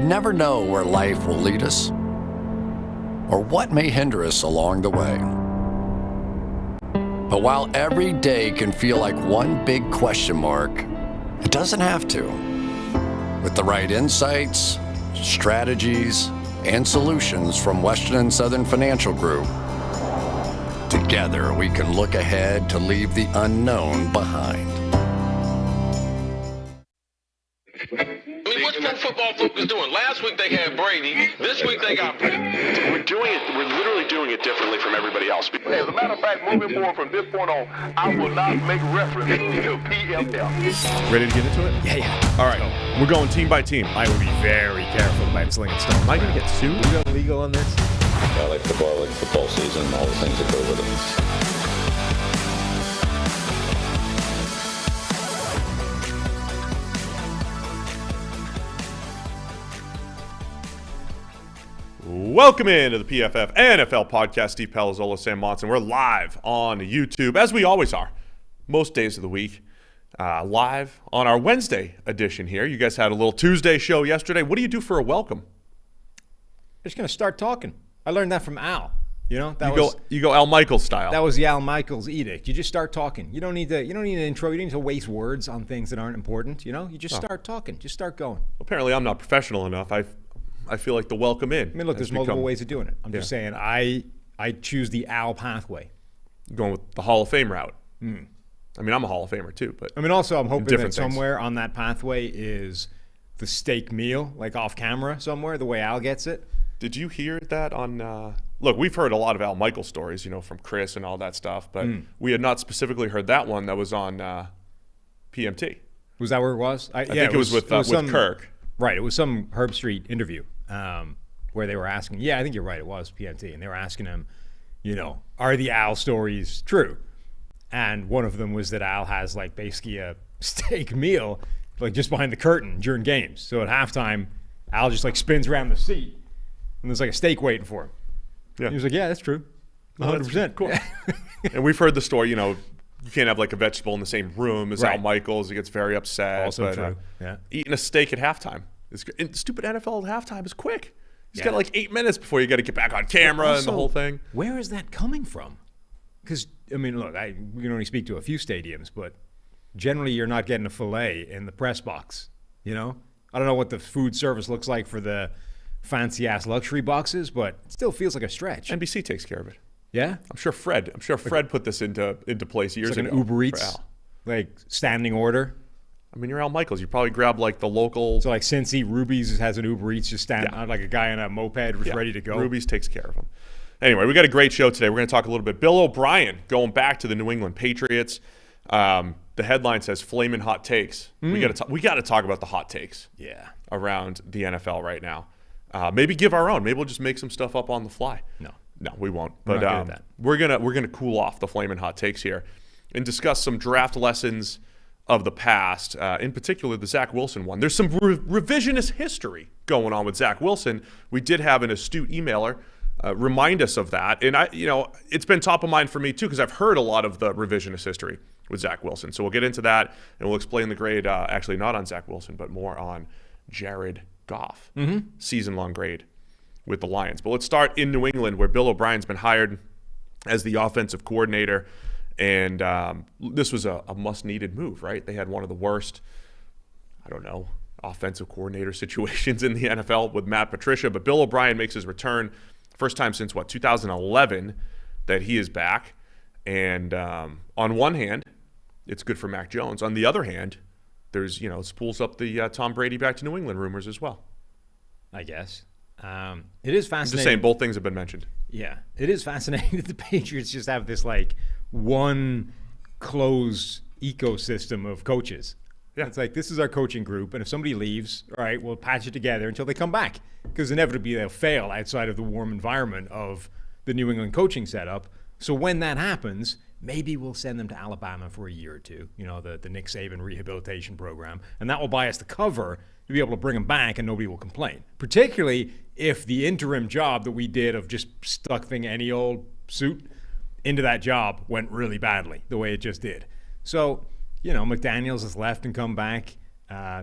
We never know where life will lead us or what may hinder us along the way. But while every day can feel like one big question mark, it doesn't have to. With the right insights, strategies, and solutions from Western and Southern Financial Group, together we can look ahead to leave the unknown behind. I mean, what's Pro Football Focus doing? Last week they had Brady. This week they got Brady. We're literally doing it differently from everybody else. As a matter of fact, moving forward from this point on, I will not make reference to PFF. Ready to get into it? Yeah. All right. We're going team by team. I would be very careful about slinging stuff. Am I going to get sued? We got legal on this? I like football season, all the things that go with it. Welcome into the PFF NFL Podcast. Steve Palazzolo, Sam Monson. We're live on YouTube, as we always are, most days of the week. Live on our Wednesday edition here. You guys had a little Tuesday show yesterday. What do you do for a welcome? I'm just going to start talking. I learned that from Al. You know, you go Al Michaels style. That was the Al Michaels edict. You just start talking. You don't need an intro. You don't need to waste words on things that aren't important. You know, you just start talking. Just start going. Apparently, I'm not professional enough. I feel like the welcome in. I mean, look, there's multiple ways of doing it. I'm just saying I choose the Al pathway. Going with the Hall of Fame route. I mean, I'm a Hall of Famer too, but I mean, also I'm hoping that somewhere things on that pathway is the steak meal, like off camera somewhere, the way Al gets it. Did you hear that on? Look, we've heard a lot of Al Michaels stories, you know, from Chris and all that stuff, but we had not specifically heard that one that was on PMT. Was that where it was? I think it was with Kirk. Right, it was some Herb Street interview where they were asking. Yeah, I think you're right. It was PMT, and they were asking him, you know, are the Al stories true? And one of them was that Al has like basically a steak meal, like just behind the curtain during games. So at halftime, Al just like spins around the seat, and there's like a steak waiting for him. Yeah, he was like, yeah, that's true, 100%. Cool. And we've heard the story. You know, you can't have like a vegetable in the same room as Al Michaels. He gets very upset. Also true. Yeah. Eating a steak at halftime. Stupid NFL at halftime is quick. You got like 8 minutes before you got to get back on camera and the whole thing. Where is that coming from? Because, I mean, look, we can only speak to a few stadiums, but generally you're not getting a filet in the press box, you know? I don't know what the food service looks like for the fancy-ass luxury boxes, but it still feels like a stretch. NBC takes care of it. Yeah? I'm sure Fred put this into place years ago. Like an Uber Eats, like standing order. I mean, you're Al Michaels. You probably grab like the local. So like Cincy, Ruby's has an Uber Eats just standing like a guy on a moped ready to go. Ruby's takes care of him. Anyway, we got a great show today. We're going to talk a little bit. Bill O'Brien going back to the New England Patriots. The headline says "Flamin' hot takes." We got to talk about the hot takes. Yeah. Around the NFL right now. Maybe give our own. Maybe we'll just make some stuff up on the fly. No, we won't. But we're gonna cool off the Flamin' hot takes here and discuss some draft lessons of the past, in particular the Zach Wilson one. There's some revisionist history going on with Zach Wilson. We did have an astute emailer remind us of that, and it's been top of mind for me too because I've heard a lot of the revisionist history with Zach Wilson. So we'll get into that and we'll explain the grade. Actually, not on Zach Wilson, but more on Jared Goff, season-long grade with the Lions. But let's start in New England, where Bill O'Brien's been hired as the offensive coordinator. And this was a must-needed move, right? They had one of the worst, offensive coordinator situations in the NFL with Matt Patricia. But Bill O'Brien makes his return, first time since, 2011 that he is back. And on one hand, it's good for Mac Jones. On the other hand, there's, spools up the Tom Brady back to New England rumors as well. I guess. It is fascinating. I'm just saying both things have been mentioned. Yeah. It is fascinating that the Patriots just have this, one closed ecosystem of coaches. Yeah. It's like, this is our coaching group, and if somebody leaves, all right, we'll patch it together until they come back. Because inevitably they'll fail outside of the warm environment of the New England coaching setup. So when that happens, maybe we'll send them to Alabama for a year or two, the Nick Saban rehabilitation program. And that will buy us the cover to be able to bring them back and nobody will complain. Particularly if the interim job that we did of just stuffing any old suit into that job went really badly, the way it just did. So, McDaniels has left and come back.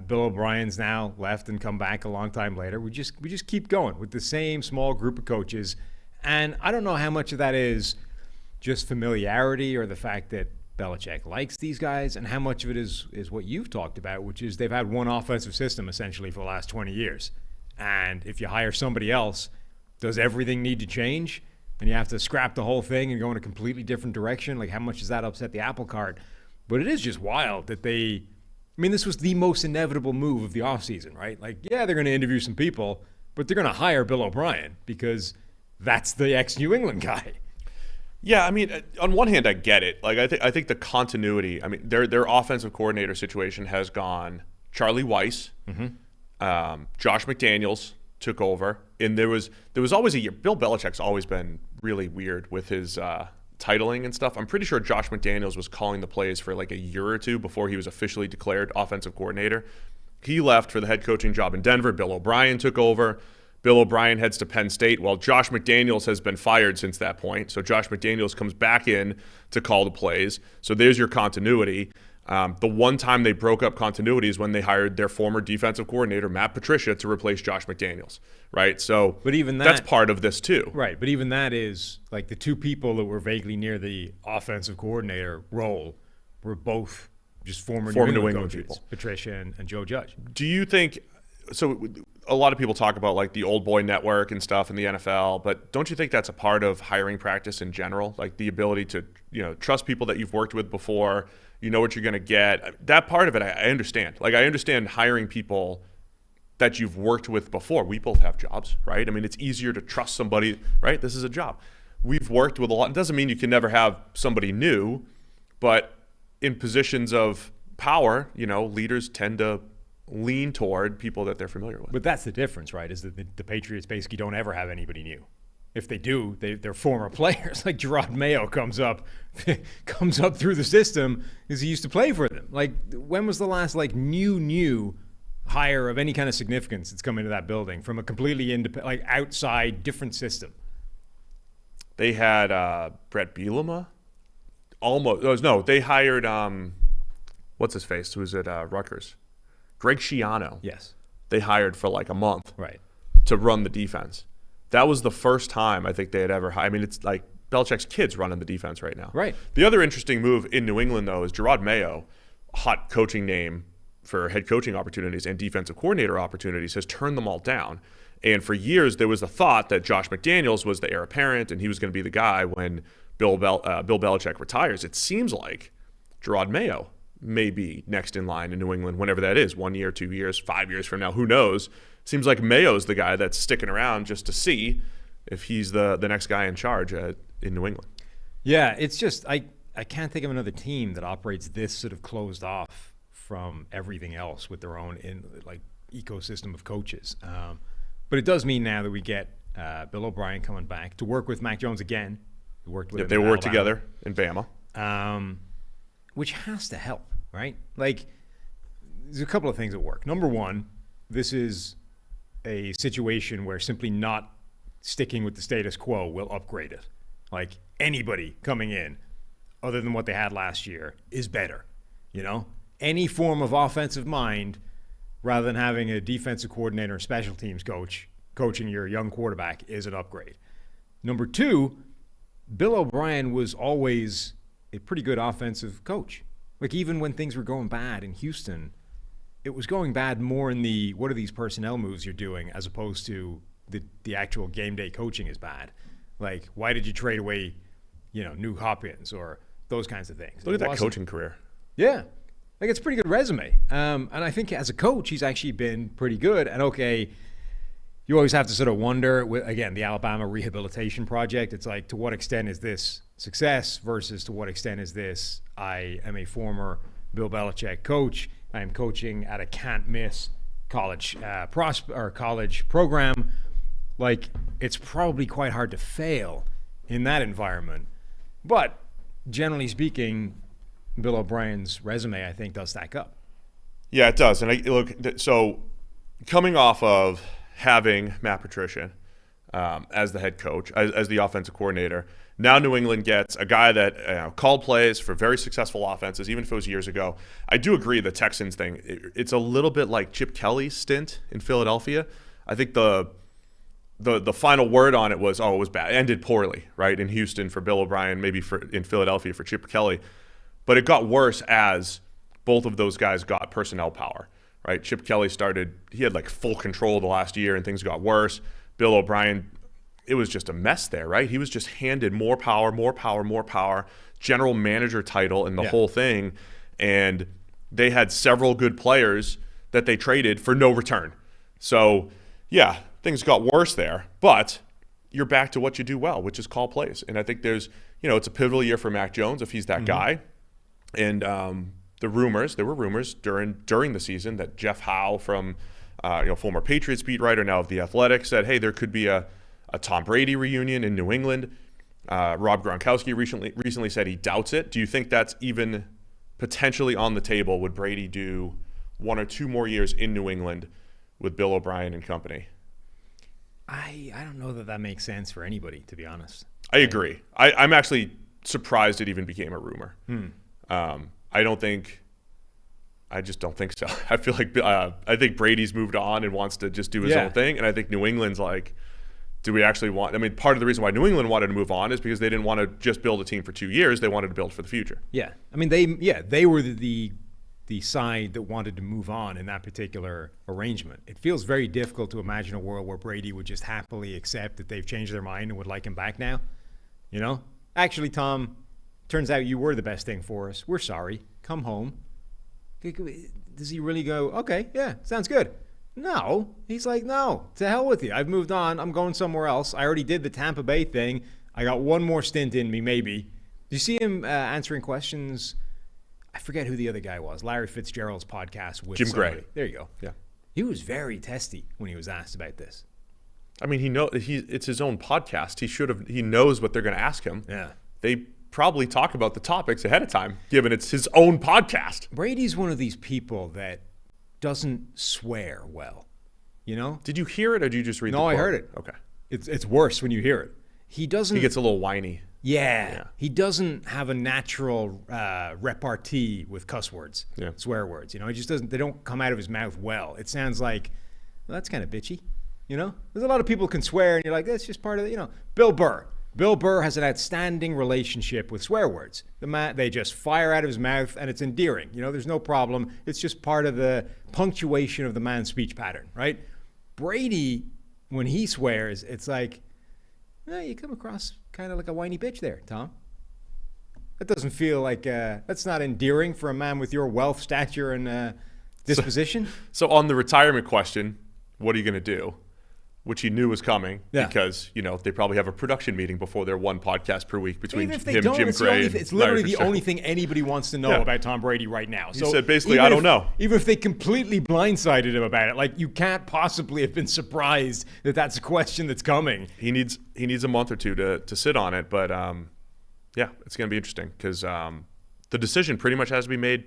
Bill O'Brien's now left and come back a long time later. We just keep going with the same small group of coaches. And I don't know how much of that is just familiarity or the fact that Belichick likes these guys, and how much of it is what you've talked about, which is they've had one offensive system essentially for the last 20 years. And if you hire somebody else, does everything need to change? And you have to scrap the whole thing and go in a completely different direction? Like, how much does that upset the apple cart? But it is just wild that this was the most inevitable move of the offseason, right? Like, yeah, they're going to interview some people, but they're going to hire Bill O'Brien because that's the ex-New England guy. Yeah, I mean, on one hand, I get it. Like, I think the continuity. I mean, their offensive coordinator situation has gone. Charlie Weiss, Josh McDaniels took over, and there was always a year. Bill Belichick's always been really weird with his titling and stuff. I'm pretty sure Josh McDaniels was calling the plays for like a year or two before he was officially declared offensive coordinator. He left for the head coaching job in Denver. Bill O'Brien took over. Bill O'Brien heads to Penn State. Well, Josh McDaniels has been fired since that point. So Josh McDaniels comes back in to call the plays. So there's your continuity. The one time they broke up continuity is when they hired their former defensive coordinator, Matt Patricia, to replace Josh McDaniels, right? So but even that's part of this too. Right, but even that is, like, the two people that were vaguely near the offensive coordinator role were both just former New England coaches, people. Patricia and Joe Judge. Do you think – so a lot of people talk about, like, the old boy network and stuff in the NFL, but don't you think that's a part of hiring practice in general? Like, the ability to, trust people that you've worked with before – you know what you're going to get. That part of it, I understand. Like, I understand hiring people that you've worked with before. We both have jobs, right? I mean, it's easier to trust somebody, right? This is a job. We've worked with a lot. It doesn't mean you can never have somebody new, but in positions of power, leaders tend to lean toward people that they're familiar with. But that's the difference, right? Is that the Patriots basically don't ever have anybody new. If they do, they're former players. Like Gerard Mayo comes up through the system because he used to play for them. Like, when was the last new hire of any kind of significance that's come into that building from a completely independent, outside, different system? They had Brett Bielema. Almost. No, they hired what's his face? Who was at Rutgers? Greg Schiano. Yes. They hired for like a month. Right. To run the defense. That was the first time I think they had ever. I mean, it's like Belichick's kids running the defense right now. Right. The other interesting move in New England, though, is Gerard Mayo, hot coaching name for head coaching opportunities and defensive coordinator opportunities, has turned them all down. And for years, there was the thought that Josh McDaniels was the heir apparent and he was going to be the guy when Bill Belichick retires. It seems like Gerard Mayo may be next in line in New England, whenever that is, 1 year, 2 years, 5 years from now, who knows? Seems like Mayo's the guy that's sticking around just to see if he's the next guy in charge in New England. Yeah, it's just I can't think of another team that operates this sort of closed off from everything else with their own ecosystem of coaches. But it does mean now that we get Bill O'Brien coming back to work with Mac Jones again. Who worked with him they worked together in Bama. Which has to help, right? Like, there's a couple of things at work. Number one, this is a situation where simply not sticking with the status quo will upgrade it. Like, anybody coming in other than what they had last year is better. Any form of offensive mind rather than having a defensive coordinator or special teams coach coaching your young quarterback is an upgrade. Number two, Bill O'Brien was always a pretty good offensive coach. Like, even when things were going bad in Houston, it was going bad more in the what are these personnel moves you're doing as opposed to the actual game day coaching is bad. Like, why did you trade away, New Hopkins or those kinds of things? Look at that coaching career. Yeah. Like, it's a pretty good resume. And I think as a coach, he's actually been pretty good. And okay, you always have to sort of wonder, again, the Alabama Rehabilitation Project, it's like, to what extent is this success versus to what extent is this, I am a former Bill Belichick coach, I am coaching at a can't-miss college program. Like, it's probably quite hard to fail in that environment. But generally speaking, Bill O'Brien's resume, I think, does stack up. Yeah, it does. And so coming off of having Matt Patricia as the head coach, as the offensive coordinator, Now New England gets a guy that called plays for very successful offenses, even if it was years ago. I do agree the Texans thing, it's a little bit like Chip Kelly's stint in Philadelphia. I think the final word on it was, it was bad. It ended poorly, right, in Houston for Bill O'Brien, maybe in Philadelphia for Chip Kelly. But it got worse as both of those guys got personnel power, right? Chip Kelly he had like full control the last year and things got worse. Bill O'Brien, it was just a mess there, right? He was just handed more power, general manager title and the whole thing. And they had several good players that they traded for no return. So, yeah, things got worse there. But you're back to what you do well, which is call plays. And I think there's, it's a pivotal year for Mac Jones if he's that guy. And there were rumors during the season that Jeff Howe from, former Patriots beat writer, now of The Athletic, said, hey, there could be a Tom Brady reunion in New England. Rob Gronkowski recently said he doubts it. Do you think that's even potentially on the table? Would Brady do 1 or 2 more years in New England with Bill O'Brien and company? I don't know that makes sense for anybody, to be honest. I agree. I'm actually surprised it even became a rumor. I just don't think so. I feel like I think Brady's moved on and wants to just do his own thing, and I think New England's like, do we actually want? I mean, part of the reason why New England wanted to move on is because they didn't want to just build a team for 2 years; they wanted to build for the future. Yeah, I mean, they were the side that wanted to move on in that particular arrangement. It feels very difficult to imagine a world where Brady would just happily accept that they've changed their mind and would like him back now. Actually, Tom, turns out you were the best thing for us. We're sorry. Come home. Does he really go, okay, yeah, sounds good? No. He's like, no, to hell with you. I've moved on. I'm going somewhere else. I already did the Tampa Bay thing. I got one more stint in me, maybe. Did you see him answering questions? I forget who the other guy was. Larry Fitzgerald's podcast with Jim somebody. Gray. There you go. Yeah. He was very testy when he was asked about this. I mean, it's his own podcast. He knows what they're going to ask him. Yeah. They probably talk about the topics ahead of time, given it's his own podcast. Brady's one of these people that doesn't swear well, Did you hear it or did you just read the quote? No, I heard it. Okay. It's worse when you hear it. He gets a little whiny. Yeah. He doesn't have a natural repartee with cuss words, swear words. He just doesn't. They don't come out of his mouth well. It sounds like, well, that's kind of bitchy. There's a lot of people can swear, and you're like, that's just part of the. Bill Burr. Bill Burr has an outstanding relationship with swear words. They just fire out of his mouth, and it's endearing. There's no problem. It's just part of the punctuation of the man's speech pattern, right? Brady, when he swears, it's like, you come across kind of like a whiny bitch there, Tom. That doesn't feel like, that's not endearing for a man with your wealth, stature, and disposition. So on the retirement question, what are you going to do? Which he knew was coming because, they probably have a production meeting before their one podcast per week between him, Jim Gray. It's literally the only thing anybody wants to know about Tom Brady right now. He said basically, I don't know. Even if they completely blindsided him about it, like you can't possibly have been surprised that that's a question that's coming. He needs a month or two to sit on it. But, it's going to be interesting because the decision pretty much has to be made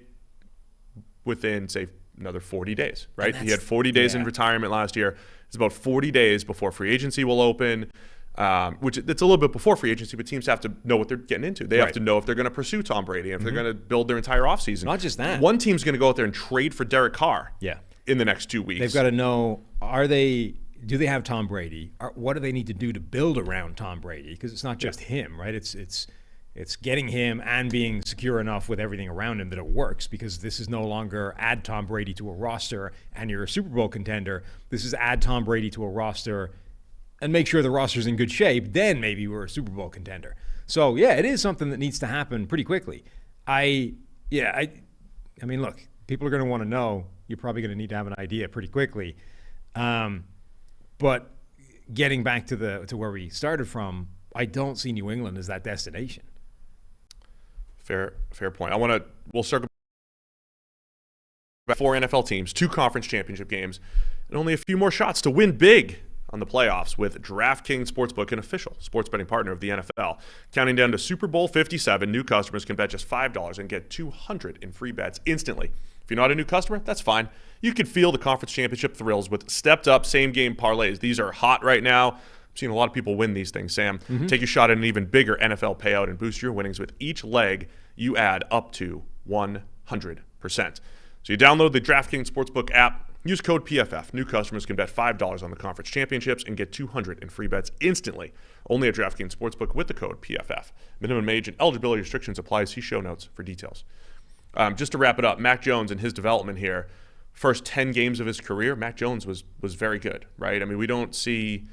within, say, another 40 days, right? He had 40 days in retirement last year. It's about 40 days before free agency will open, which it's a little bit before free agency, but teams have to know what they're getting into. They have to know if they're going to pursue Tom Brady, if they're going to build their entire offseason. Not just that. One team's going to go out there and trade for Derek Carr in the next 2 weeks. They've got to know, do they have Tom Brady? What do they need to do to build around Tom Brady? Because it's not just him, right? It's getting him and being secure enough with everything around him that it works, because this is no longer add Tom Brady to a roster and you're a Super Bowl contender. This is add Tom Brady to a roster and make sure the roster's in good shape. Then maybe we're a Super Bowl contender. So, it is something that needs to happen pretty quickly. I mean, look, people are going to want to know. You're probably going to need to have an idea pretty quickly. But getting back to where we started from, I don't see New England as that destination. Fair point. We'll circle back. 4 NFL teams, 2 conference championship games, and only a few more shots to win big on the playoffs with DraftKings Sportsbook, an official sports betting partner of the NFL. Counting down to Super Bowl 57, new customers can bet just $5 and get $200 in free bets instantly. If you're not a new customer, that's fine. You can feel the conference championship thrills with stepped-up same-game parlays. These are hot right now. seen a lot of people win these things, Sam. Take a shot at an even bigger NFL payout and boost your winnings with each leg you add up to 100%. So you download the DraftKings Sportsbook app, use code PFF. New customers can bet $5 on the conference championships and get $200 in free bets instantly. Only at DraftKings Sportsbook with the code PFF. Minimum age and eligibility restrictions apply. See show notes for details. Just to wrap it up, Mac Jones and his development here. First 10 games of his career, Mac Jones was very good, right? I mean, we don't see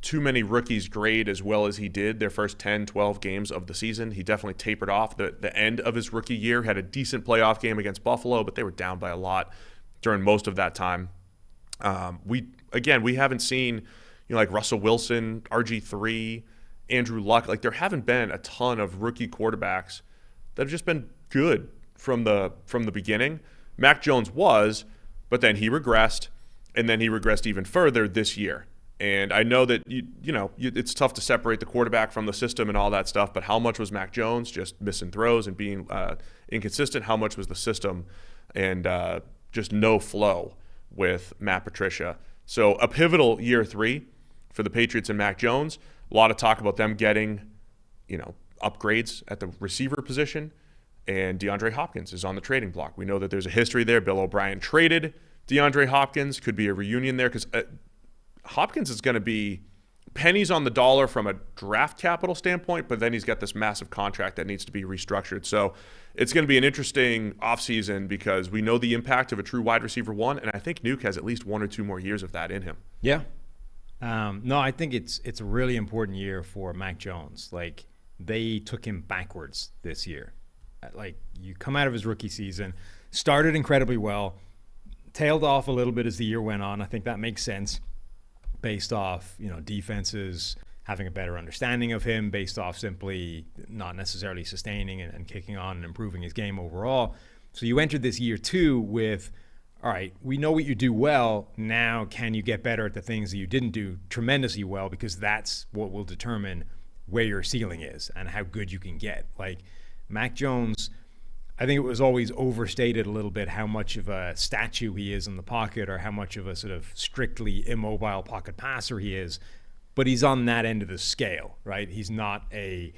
too many rookies grade as well as he did their first 10, 12 games of the season. He definitely tapered off the end of his rookie year, had a decent playoff game against Buffalo, but they were down by a lot during most of that time. We haven't seen, like Russell Wilson, RG3, Andrew Luck. Like, there haven't been a ton of rookie quarterbacks that have just been good from the beginning. Mac Jones was, but then he regressed, and then he regressed even further this year. And I know that it's tough to separate the quarterback from the system and all that stuff, but how much was Mac Jones just missing throws and being inconsistent? How much was the system and just no flow with Matt Patricia? So a pivotal year 3 for the Patriots and Mac Jones. A lot of talk about them getting, upgrades at the receiver position. And DeAndre Hopkins is on the trading block. We know that there's a history there. Bill O'Brien traded DeAndre Hopkins. Could be a reunion there because Hopkins is going to be pennies on the dollar from a draft capital standpoint, but then he's got this massive contract that needs to be restructured. So it's going to be an interesting offseason because we know the impact of a true wide receiver 1, and I think Nuke has at least 1 or 2 more years of that in him. Yeah. No, I think it's a really important year for Mac Jones. Like, they took him backwards this year. Like, you come out of his rookie season, started incredibly well, tailed off a little bit as the year went on. I think that makes sense based off, defenses having a better understanding of him, based off simply not necessarily sustaining and kicking on and improving his game overall. So you entered this year 2 with, all right, we know what you do well. Now can you get better at the things that you didn't do tremendously well? Because that's what will determine where your ceiling is and how good you can get. Like, Mac Jones, I think it was always overstated a little bit how much of a statue he is in the pocket or how much of a sort of strictly immobile pocket passer he is. But he's on that end of the scale, right? He's not a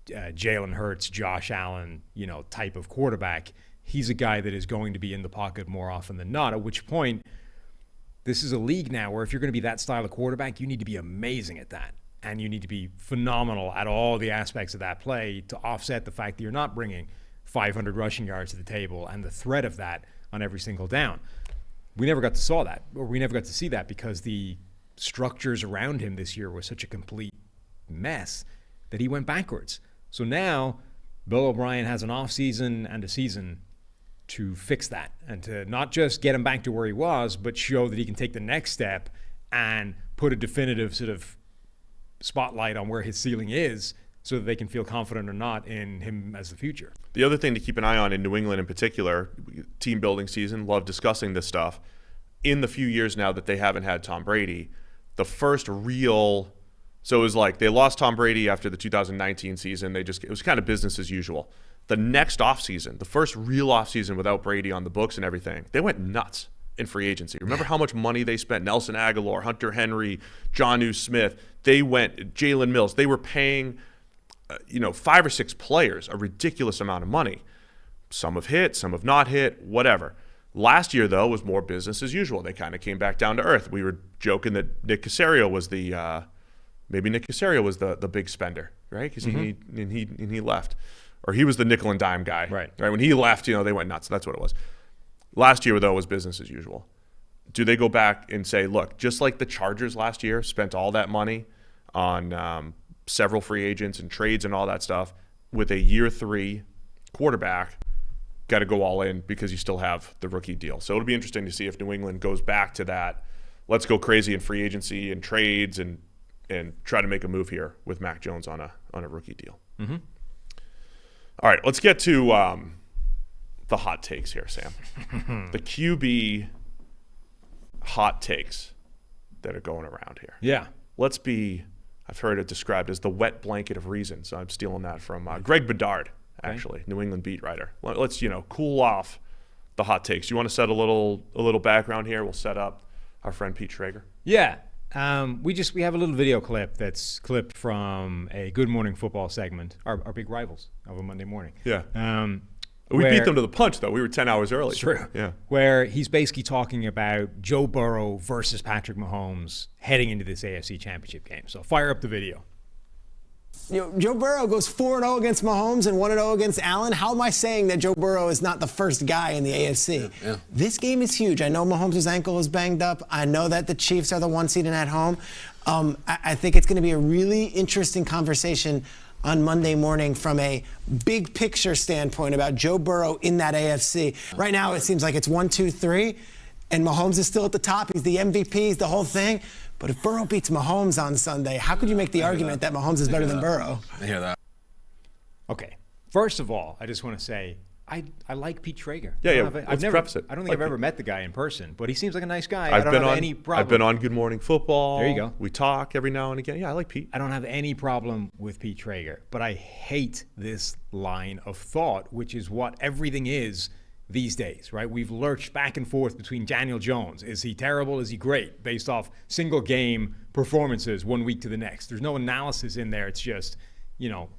Jalen Hurts, Josh Allen, type of quarterback. He's a guy that is going to be in the pocket more often than not, at which point this is a league now where if you're going to be that style of quarterback, you need to be amazing at that. And you need to be phenomenal at all the aspects of that play to offset the fact that you're not bringing 500 rushing yards to the table and the threat of that on every single down. We never got to see that because the structures around him this year were such a complete mess that he went backwards. So now Bill O'Brien has an offseason and a season to fix that and to not just get him back to where he was, but show that he can take the next step and put a definitive sort of spotlight on where his ceiling is so that they can feel confident or not in him as the future. The other thing to keep an eye on in New England in particular, team building season, love discussing this stuff. In the few years now that they haven't had Tom Brady, the first real, so it was like they lost Tom Brady after the 2019 season. It was kind of business as usual. The next offseason, the first real offseason without Brady on the books and everything, they went nuts in free agency. Remember how much money they spent? Nelson Aguilar, Hunter Henry, Jonnu Smith. They went, Jalen Mills. They were paying 5 or 6 players a ridiculous amount of money. Some have hit, some have not hit, whatever. Last year, though, was more business as usual. They kind of came back down to earth. We were joking that Nick Caserio was the big spender, right? Because he left, or he was the nickel and dime guy, right? When he left, they went nuts. That's what it was. Last year, though, was business as usual. Do they go back and say, look, just like the Chargers last year spent all that money on several free agents and trades and all that stuff, with a year 3 quarterback, got to go all in because you still have the rookie deal. So it'll be interesting to see if New England goes back to that. Let's go crazy in free agency and trades and try to make a move here with Mac Jones on a rookie deal. Mm-hmm. All right, let's get to the hot takes here, Sam. The QB hot takes that are going around here. Yeah. I've heard it described as the wet blanket of reason. So I'm stealing that from Greg Bedard, actually, New England beat writer. Let's cool off the hot takes. You want to set a little background here? We'll set up our friend Pete Schrager. Yeah. We have a little video clip that's clipped from a Good Morning Football segment, our big rivals of a Monday morning. Yeah. We beat them to the punch, though. We were 10 hours early. It's true. Yeah. Where he's basically talking about Joe Burrow versus Patrick Mahomes heading into this AFC Championship game. So fire up the video. Joe Burrow goes 4-0 against Mahomes and 1-0 against Allen. How am I saying that Joe Burrow is not the first guy in the AFC? Yeah. This game is huge. I know Mahomes' ankle is banged up. I know that the Chiefs are the 1 seed and at home. I think it's going to be a really interesting conversation on Monday morning from a big picture standpoint about Joe Burrow in that AFC. Right now, it seems like it's 1, 2, 3, and Mahomes is still at the top. He's the MVP, he's the whole thing. But if Burrow beats Mahomes on Sunday, how could you make the argument that Mahomes is better than Burrow? I hear that. Okay. First of all, I just want to say I like Pete Traeger. Let's preface it. I don't think I've ever met the guy in person, but he seems like a nice guy. I've I don't have any problem. I've been on Good Morning Football. There you go. We talk every now and again. Yeah, I like Pete. I don't have any problem with Pete Traeger, but I hate this line of thought, which is what everything is these days, right? We've lurched back and forth between Daniel Jones. Is he terrible? Is he great? Based off single game performances 1 week to the next. There's no analysis in there. It's just,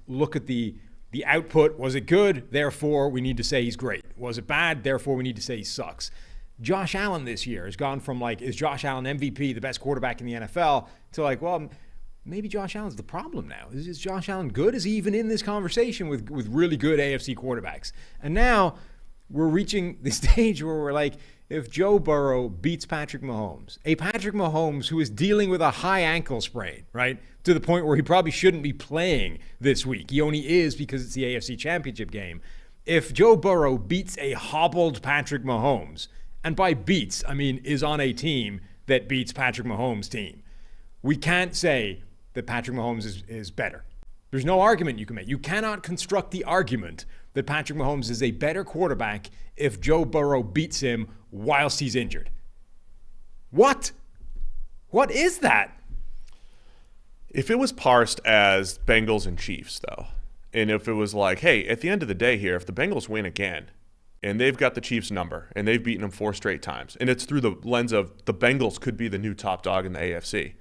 look at the output. Was it good? Therefore, we need to say he's great. Was it bad? Therefore, we need to say he sucks. Josh Allen this year has gone from is Josh Allen MVP, the best quarterback in the NFL, to maybe Josh Allen's the problem now. Is Josh Allen good? Is he even in this conversation with really good AFC quarterbacks? And now we're reaching the stage where we're like, if Joe Burrow beats Patrick Mahomes, a Patrick Mahomes who is dealing with a high ankle sprain, right, to the point where he probably shouldn't be playing this week. He only is because it's the AFC Championship game. If Joe Burrow beats a hobbled Patrick Mahomes, and by beats, I mean is on a team that beats Patrick Mahomes' team, we can't say that Patrick Mahomes is better. There's no argument you can make. You cannot construct the argument that Patrick Mahomes is a better quarterback if Joe Burrow beats him whilst he's injured. What? What is that? If it was parsed as Bengals and Chiefs, though, and if it was like, hey, at the end of the day here, if the Bengals win again, and they've got the Chiefs' number, and they've beaten them 4 straight times, and it's through the lens of the Bengals could be the new top dog in the AFC.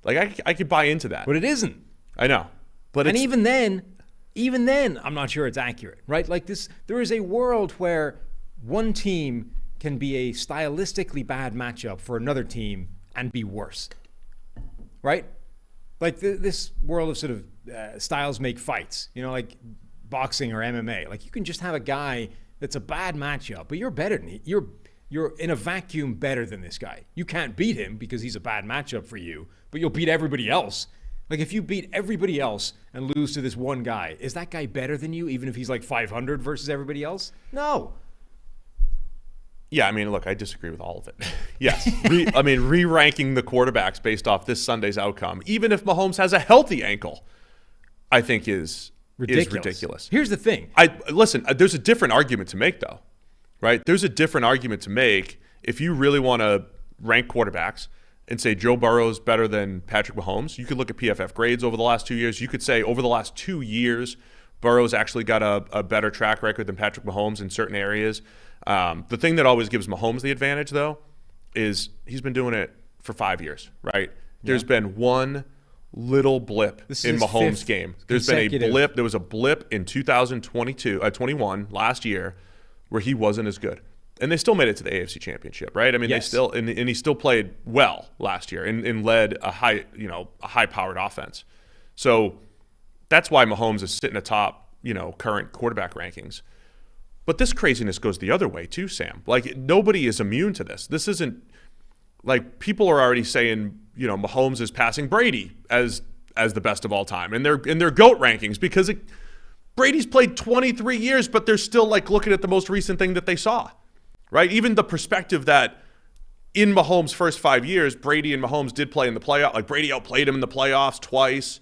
I could buy into that. But it isn't. I know. And even then, I'm not sure it's accurate, right? There is a world where one team can be a stylistically bad matchup for another team and be worse, right? This world of sort of styles make fights, like boxing or MMA. You can just have a guy that's a bad matchup, but you're better than you're in a vacuum better than this guy. You can't beat him because he's a bad matchup for you, but you'll beat everybody else. If you beat everybody else and lose to this one guy, is that guy better than you, even if he's 500 versus everybody else? No. Yeah, look, I disagree with all of it. Yes. Re-ranking the quarterbacks based off this Sunday's outcome, even if Mahomes has a healthy ankle, I think is ridiculous. Here's the thing. Listen, there's a different argument to make, though, right? There's a different argument to make if you really want to rank quarterbacks and say Joe Burrow's better than Patrick Mahomes. You could look at PFF grades over the last 2 years. You could say over the last 2 years, Burrow's actually got a better track record than Patrick Mahomes in certain areas. The thing that always gives Mahomes the advantage, though, is he's been doing it for 5 years, right? There's been one little blip in Mahomes' game. There's been a blip. There was a blip in 21 last year where he wasn't as good. And they still made it to the AFC Championship, right? Yes. They still and he still played well last year and led a high-powered offense. So that's why Mahomes is sitting atop, current quarterback rankings. But this craziness goes the other way too, Sam. Nobody is immune to this. This isn't people are already saying, Mahomes is passing Brady as the best of all time in their GOAT rankings because Brady's played 23 years, but they're still looking at the most recent thing that they saw. Right? Even the perspective that in Mahomes' first 5 years, Brady and Mahomes did play in the playoff. Brady outplayed him in the playoffs twice.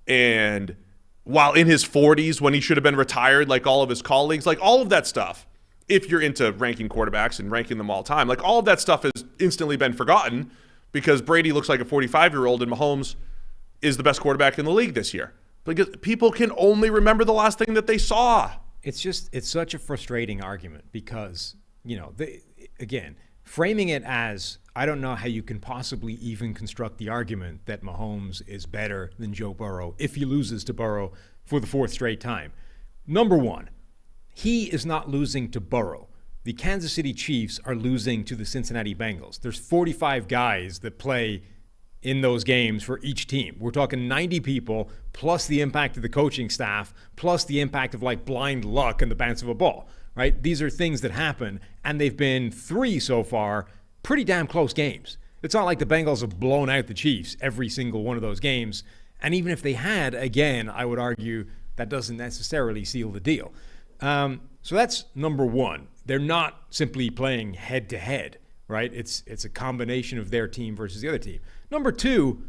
And while in his 40s, when he should have been retired, all of his colleagues, all of that stuff, if you're into ranking quarterbacks and ranking them all time, all of that stuff has instantly been forgotten because Brady looks like a 45-year-old and Mahomes is the best quarterback in the league this year. Because people can only remember the last thing that they saw. It's such a frustrating argument because, again, framing it as I don't know how you can possibly even construct the argument that Mahomes is better than Joe Burrow if he loses to Burrow for the 4th straight time. Number one, he is not losing to Burrow. The Kansas City Chiefs are losing to the Cincinnati Bengals. There's 45 guys that play in those games for each team. We're talking 90 people, plus the impact of the coaching staff, plus the impact of like blind luck and the bounce of a ball, right? These are things that happen, and they've been 3 so far, pretty damn close games. It's not like the Bengals have blown out the Chiefs every single one of those games. And even if they had, again, I would argue that doesn't necessarily seal the deal. So that's number one. They're not simply playing head-to-head, right? It's a combination of their team versus the other team. Number two,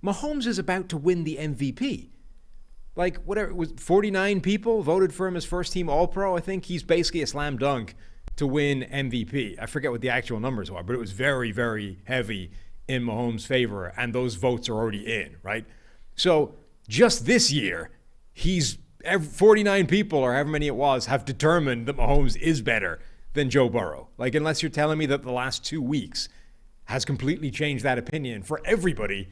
Mahomes is about to win the MVP. Like, whatever, it was 49 people voted for him as first-team All-Pro. I think he's basically a slam dunk to win MVP. I forget what the actual numbers are, but it was very, very heavy in Mahomes' favor, and those votes are already in, right? So just this year, 49 people, or however many it was, have determined that Mahomes is better than Joe Burrow. Like, unless you're telling me that the last 2 weeks has completely changed that opinion for everybody,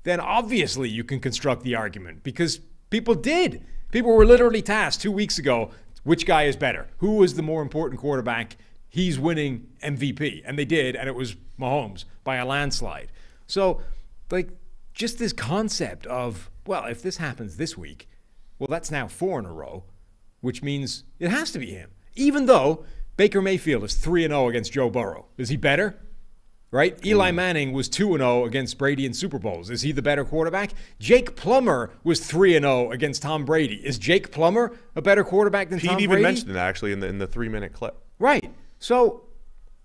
then obviously you can construct the argument, because people did. People were literally tasked 2 weeks ago, which guy is better? Who is the more important quarterback? He's winning MVP. And they did, and it was Mahomes by a landslide. So, like, just this concept of, well, if this happens this week, well, that's now 4 in a row, which means it has to be him. Even though Baker Mayfield is 3-0 against Joe Burrow. Is he better? Right? Eli Manning was 2-0 against Brady in Super Bowls. Is he the better quarterback? Jake Plummer was 3-0 against Tom Brady. Is Jake Plummer a better quarterback than Tom Brady? Pete even mentioned that, actually, in the 3-minute clip. Right. So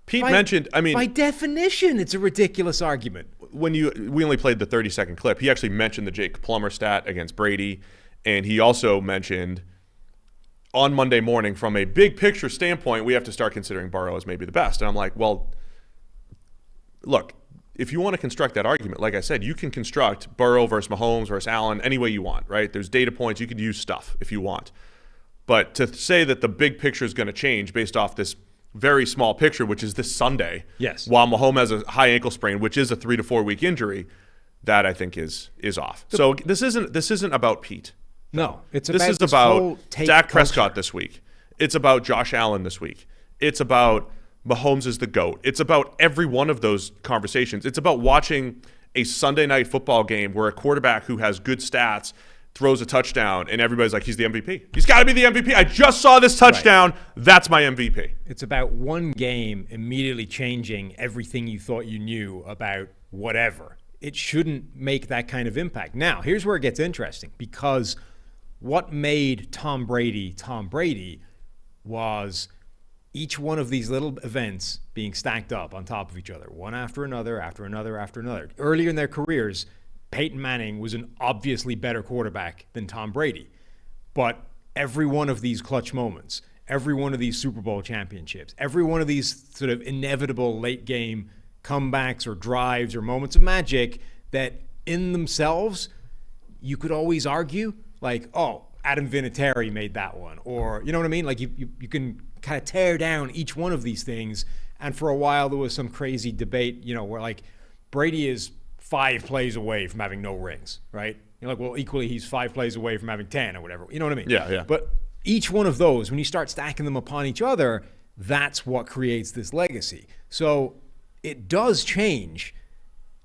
Pete mentioned, I mean, by definition, it's a ridiculous argument. We only played the 30-second clip. He actually mentioned the Jake Plummer stat against Brady, and he also mentioned on Monday morning, from a big picture standpoint, we have to start considering Burrow as maybe the best. And I'm like, well, look, if you want to construct that argument, like I said, you can construct Burrow versus Mahomes versus Allen any way you want, right? There's data points. You could use stuff if you want. But to say that the big picture is going to change based off this very small picture, which is this Sunday, yes, while Mahomes has a high ankle sprain, which is a 3 to 4 week injury, that I think is off. So this isn't about Pete. No, this is about Dak Prescott this week. It's about Josh Allen this week. It's about Mahomes is the GOAT. It's about every one of those conversations. It's about watching a Sunday night football game where a quarterback who has good stats throws a touchdown and everybody's like, he's the MVP. He's got to be the MVP. I just saw this touchdown. Right. That's my MVP. It's about one game immediately changing everything you thought you knew about whatever. It shouldn't make that kind of impact. Now, here's where it gets interesting, because what made Tom Brady was each one of these little events being stacked up on top of each other, one after another, after another, after another. Earlier in their careers, Peyton Manning was an obviously better quarterback than Tom Brady. But every one of these clutch moments, every one of these Super Bowl championships, every one of these sort of inevitable late game comebacks or drives or moments of magic that in themselves, you could always argue, like, oh, Adam Vinatieri made that one. Or, you know what I mean? Like, you can kind of tear down each one of these things. And for a while, there was some crazy debate, you know, where, like, Brady is 5 plays away from having no rings, right? You're like, well, equally, he's 5 plays away from having 10 or whatever. You know what I mean? Yeah. But each one of those, when you start stacking them upon each other, that's what creates this legacy. So it does change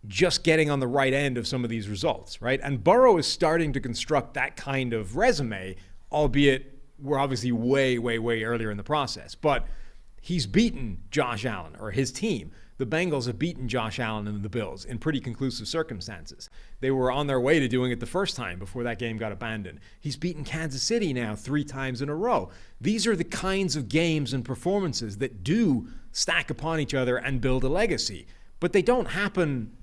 just getting on the right end of some of these results, right? And Burrow is starting to construct that kind of resume, albeit we're obviously way, way, way earlier in the process. But he's beaten Josh Allen, or his team. The Bengals have beaten Josh Allen and the Bills in pretty conclusive circumstances. They were on their way to doing it the first time before that game got abandoned. He's beaten Kansas City now 3 times in a row. These are the kinds of games and performances that do stack upon each other and build a legacy. But they don't happen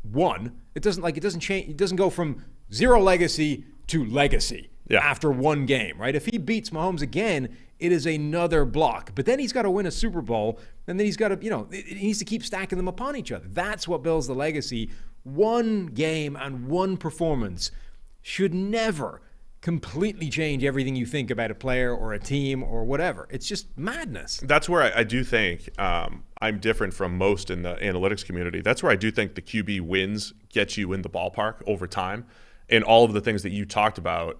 it doesn't change. It doesn't go from 0 legacy to legacy after one game, right? If he beats Mahomes again, it is another block. But then he's got to win a Super Bowl, and then he's got to, he needs to keep stacking them upon each other. That's what builds the legacy. One game and one performance should never completely change everything you think about a player or a team or whatever. It's just madness. That's where I do think I'm different from most in the analytics community. That's where I do think the QB wins get you in the ballpark over time. And all of the things that you talked about,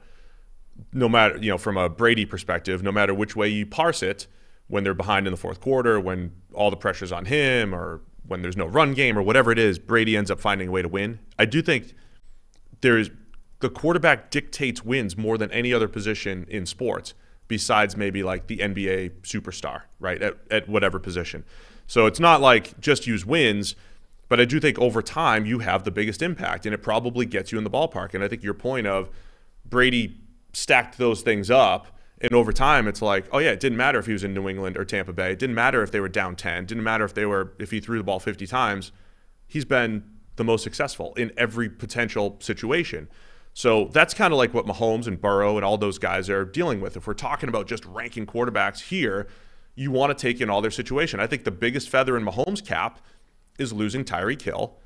no matter, from a Brady perspective, no matter which way you parse it, when they're behind in the fourth quarter, when all the pressure's on him, or when there's no run game or whatever it is, Brady ends up finding a way to win. I do think the quarterback dictates wins more than any other position in sports, besides maybe like the NBA superstar, right, at whatever position. So it's not like just use wins, but I do think over time you have the biggest impact, and it probably gets you in the ballpark. And I think your point of Brady stacked those things up, and over time it's like, oh yeah, it didn't matter if he was in New England or Tampa Bay. It didn't matter if they were down 10. It didn't matter if he threw the ball 50 times. He's been the most successful in every potential situation. So that's kind of like what Mahomes and Burrow and all those guys are dealing with. If we're talking about just ranking quarterbacks here, you want to take in all their situation. I think the biggest feather in Mahomes' cap is losing Tyreek Hill,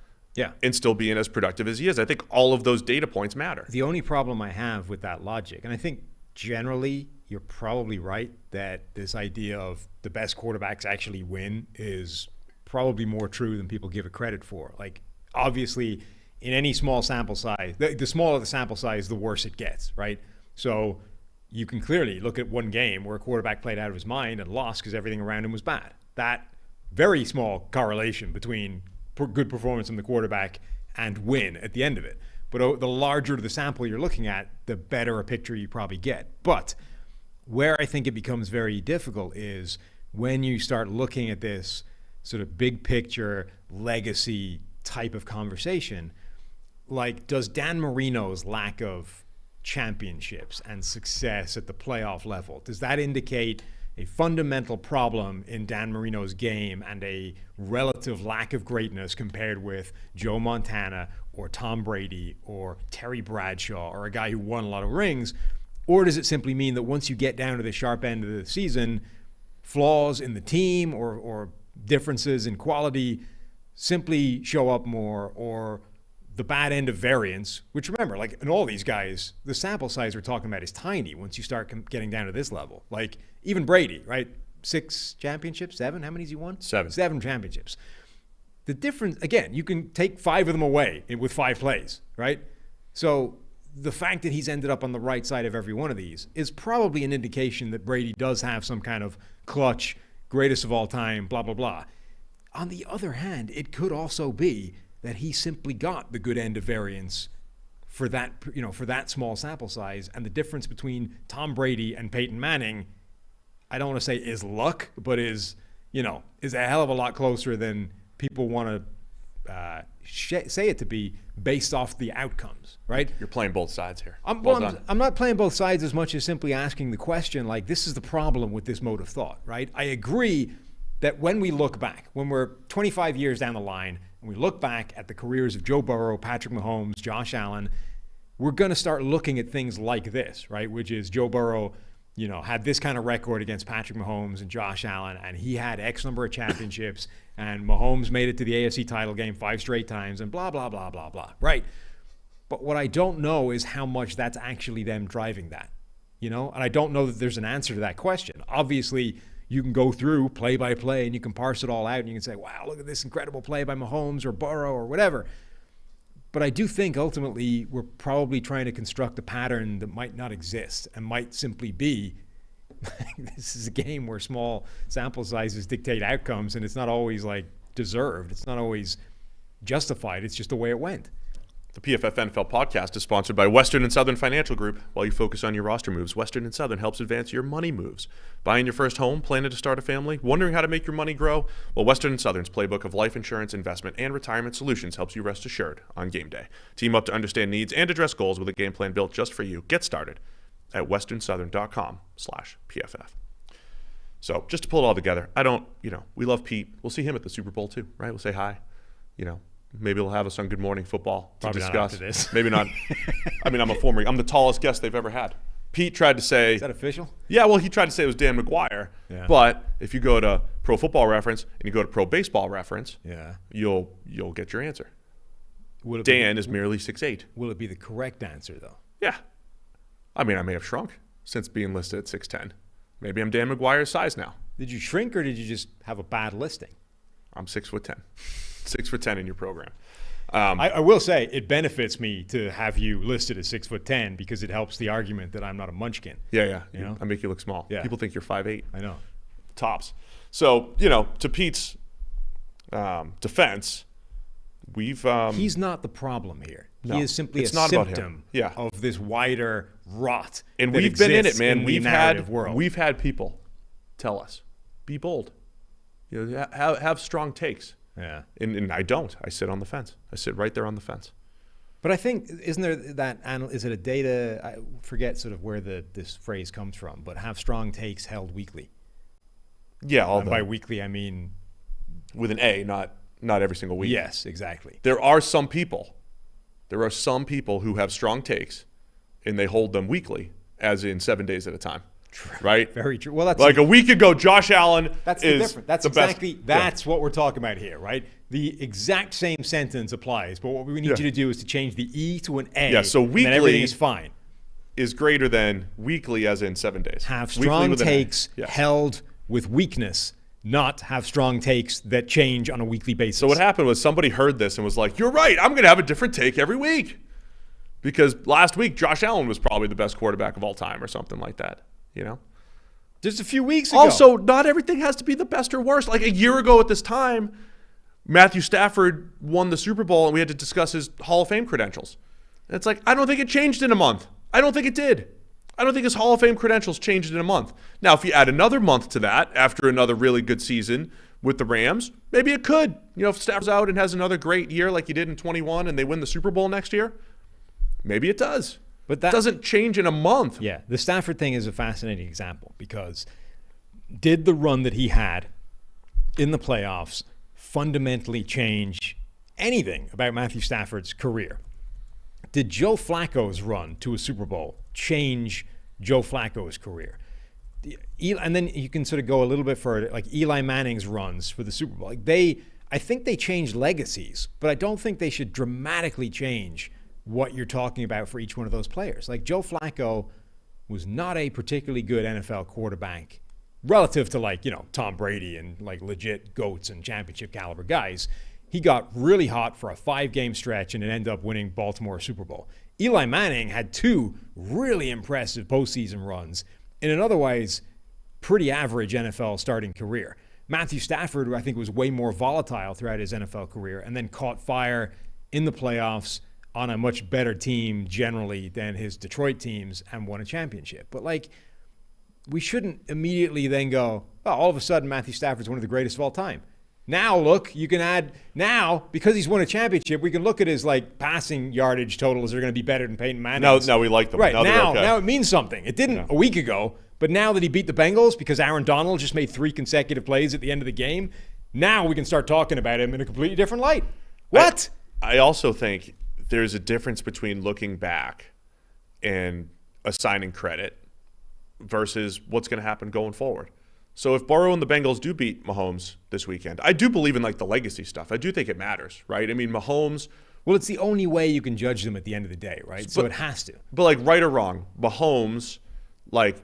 and still being as productive as he is. I think all of those data points matter. The only problem I have with that logic, and I think generally you're probably right, that this idea of the best quarterbacks actually win is probably more true than people give it credit for. Like, obviously, in any small sample size, the smaller the sample size, the worse it gets, right? So you can clearly look at one game where a quarterback played out of his mind and lost because everything around him was bad. That very small correlation between good performance from the quarterback and win at the end of it. But the larger the sample you're looking at, the better a picture you probably get. But where I think it becomes very difficult is when you start looking at this sort of big picture legacy type of conversation. Like, does Dan Marino's lack of championships and success at the playoff level, does that indicate a fundamental problem in Dan Marino's game and a relative lack of greatness compared with Joe Montana or Tom Brady or Terry Bradshaw or a guy who won a lot of rings? Or does it simply mean that once you get down to the sharp end of the season, flaws in the team or differences in quality simply show up more, or the bad end of variance, which, remember, like in all these guys, the sample size we're talking about is tiny once you start getting down to this level. Like even Brady, right? 6 championships, 7? How many has he won? 7. 7 championships. The difference, again, you can take 5 of them away with 5 plays, right? So the fact that he's ended up on the right side of every one of these is probably an indication that Brady does have some kind of clutch, greatest of all time, blah, blah, blah. On the other hand, it could also be that he simply got the good end of variance for that, for that small sample size. And the difference between Tom Brady and Peyton Manning, I don't want to say is luck, but is a hell of a lot closer than people want to say it to be based off the outcomes, right? You're playing both sides here. I'm not playing both sides as much as simply asking the question, like, this is the problem with this mode of thought, right? I agree that when we look back, when we're 25 years down the line, and we look back at the careers of Joe Burrow, Patrick Mahomes, Josh Allen, we're going to start looking at things like this, right? Which is Joe Burrow, had this kind of record against Patrick Mahomes and Josh Allen, and he had X number of championships, and Mahomes made it to the AFC title game 5 straight times, and blah, blah, blah, blah, blah, right? But what I don't know is how much that's actually them driving that, and I don't know that there's an answer to that question. Obviously, you can go through play by play and you can parse it all out and you can say, wow, look at this incredible play by Mahomes or Burrow or whatever. But I do think ultimately we're probably trying to construct a pattern that might not exist and might simply be this is a game where small sample sizes dictate outcomes, and it's not always like deserved. It's not always justified. It's just the way it went. The PFF NFL Podcast is sponsored by Western and Southern Financial Group. While you focus on your roster moves, Western and Southern helps advance your money moves. Buying your first home, planning to start a family, wondering how to make your money grow? Well, Western and Southern's playbook of life insurance, investment, and retirement solutions helps you rest assured on game day. Team up to understand needs and address goals with a game plan built just for you. Get started at westernsouthern.com/PFF. So just to pull it all together, we love Pete. We'll see him at the Super Bowl too, right? We'll say hi, Maybe they'll have us on Good Morning Football to Probably discuss. Not after this. Maybe not. I'm the tallest guest they've ever had. Pete tried to say. Is that official? Yeah, well, he tried to say it was Dan McGuire. Yeah. But if you go to Pro Football Reference and you go to Pro Baseball Reference, you'll get your answer. Dan is merely 6'8". Will it be the correct answer though? Yeah. I mean, I may have shrunk since being listed at 6'10". Maybe I'm Dan McGuire's size now. Did you shrink or did you just have a bad listing? I'm 6'10". 6'10" in your program. I will say it benefits me to have you listed as 6'10" because it helps the argument that I'm not a munchkin. Yeah. You know? I make you look small. Yeah. People think you're 5'8". I know. Tops. So, you know, to Pete's defense, he's not the problem here. No, he is simply it's a not about symptom him. of this wider rot. And that we've been in it, exists man. in the narrative world. We've had people tell us, be bold. You know, have strong takes. Yeah. And I don't. I sit on the fence. I sit right there on the fence. But I think, isn't there that, is it a data, I forget sort of where this phrase comes from, but have strong takes held weekly. Yeah. By weekly, I mean. With an A, not every single week. Yes, exactly. There are some people who have strong takes and they hold them weekly, as in 7 days at a time. True. Right? Very true. Well, that's like a week ago, Josh Allen that's is the difference. That's the exactly best. That's what we're talking about here, right? The exact same sentence applies, but what we need you to do is to change the E to an A. Yeah, so weekly, and then everything is fine. Is greater than weekly, as in 7 days. Have strong takes held with weakness, not have strong takes that change on a weekly basis. So what happened was somebody heard this and was like, "You're right. I'm going to have a different take every week," because last week Josh Allen was probably the best quarterback of all time, or something like that. You know. Just a few weeks ago. Also, not everything has to be the best or worst. Like a year ago at this time, Matthew Stafford won the Super Bowl and we had to discuss his Hall of Fame credentials. And it's like, I don't think it changed in a month. I don't think it did. I don't think his Hall of Fame credentials changed in a month. Now, if you add another month to that after another really good season with the Rams, maybe it could. You know, if Stafford's out and has another great year like he did in 21 and they win the Super Bowl next year, maybe it does. But that doesn't change in a month. Yeah, the Stafford thing is a fascinating example because did the run that he had in the playoffs fundamentally change anything about Matthew Stafford's career? Did Joe Flacco's run to a Super Bowl change Joe Flacco's career? And then you can sort of go a little bit further, like Eli Manning's runs for the Super Bowl. Like I think they changed legacies, but I don't think they should dramatically change what you're talking about for each one of those players. Like Joe Flacco was not a particularly good NFL quarterback relative to like, you know, Tom Brady and like legit GOATs and championship caliber guys. He got really hot for a 5-game stretch and it ended up winning Baltimore a Super Bowl. Eli Manning had 2 really impressive postseason runs in an otherwise pretty average NFL starting career. Matthew Stafford, I think, was way more volatile throughout his NFL career and then caught fire in the playoffs on a much better team generally than his Detroit teams and won a championship. But like, we shouldn't immediately then go, oh, all of a sudden Matthew Stafford's one of the greatest of all time. Now look, you can add, now, because he's won a championship, we can look at his like passing yardage totals are going to be better than Peyton Manning. No, we like them. Right, now it means something. It didn't a week ago, but now that he beat the Bengals because Aaron Donald just made 3 consecutive plays at the end of the game, now we can start talking about him in a completely different light. What? I also think there's a difference between looking back and assigning credit versus what's going to happen going forward. So if Burrow and the Bengals do beat Mahomes this weekend, I do believe in like the legacy stuff. I do think it matters, right? I mean, Mahomes. Well, it's the only way you can judge them at the end of the day, right? So it has to. But like right or wrong, Mahomes, like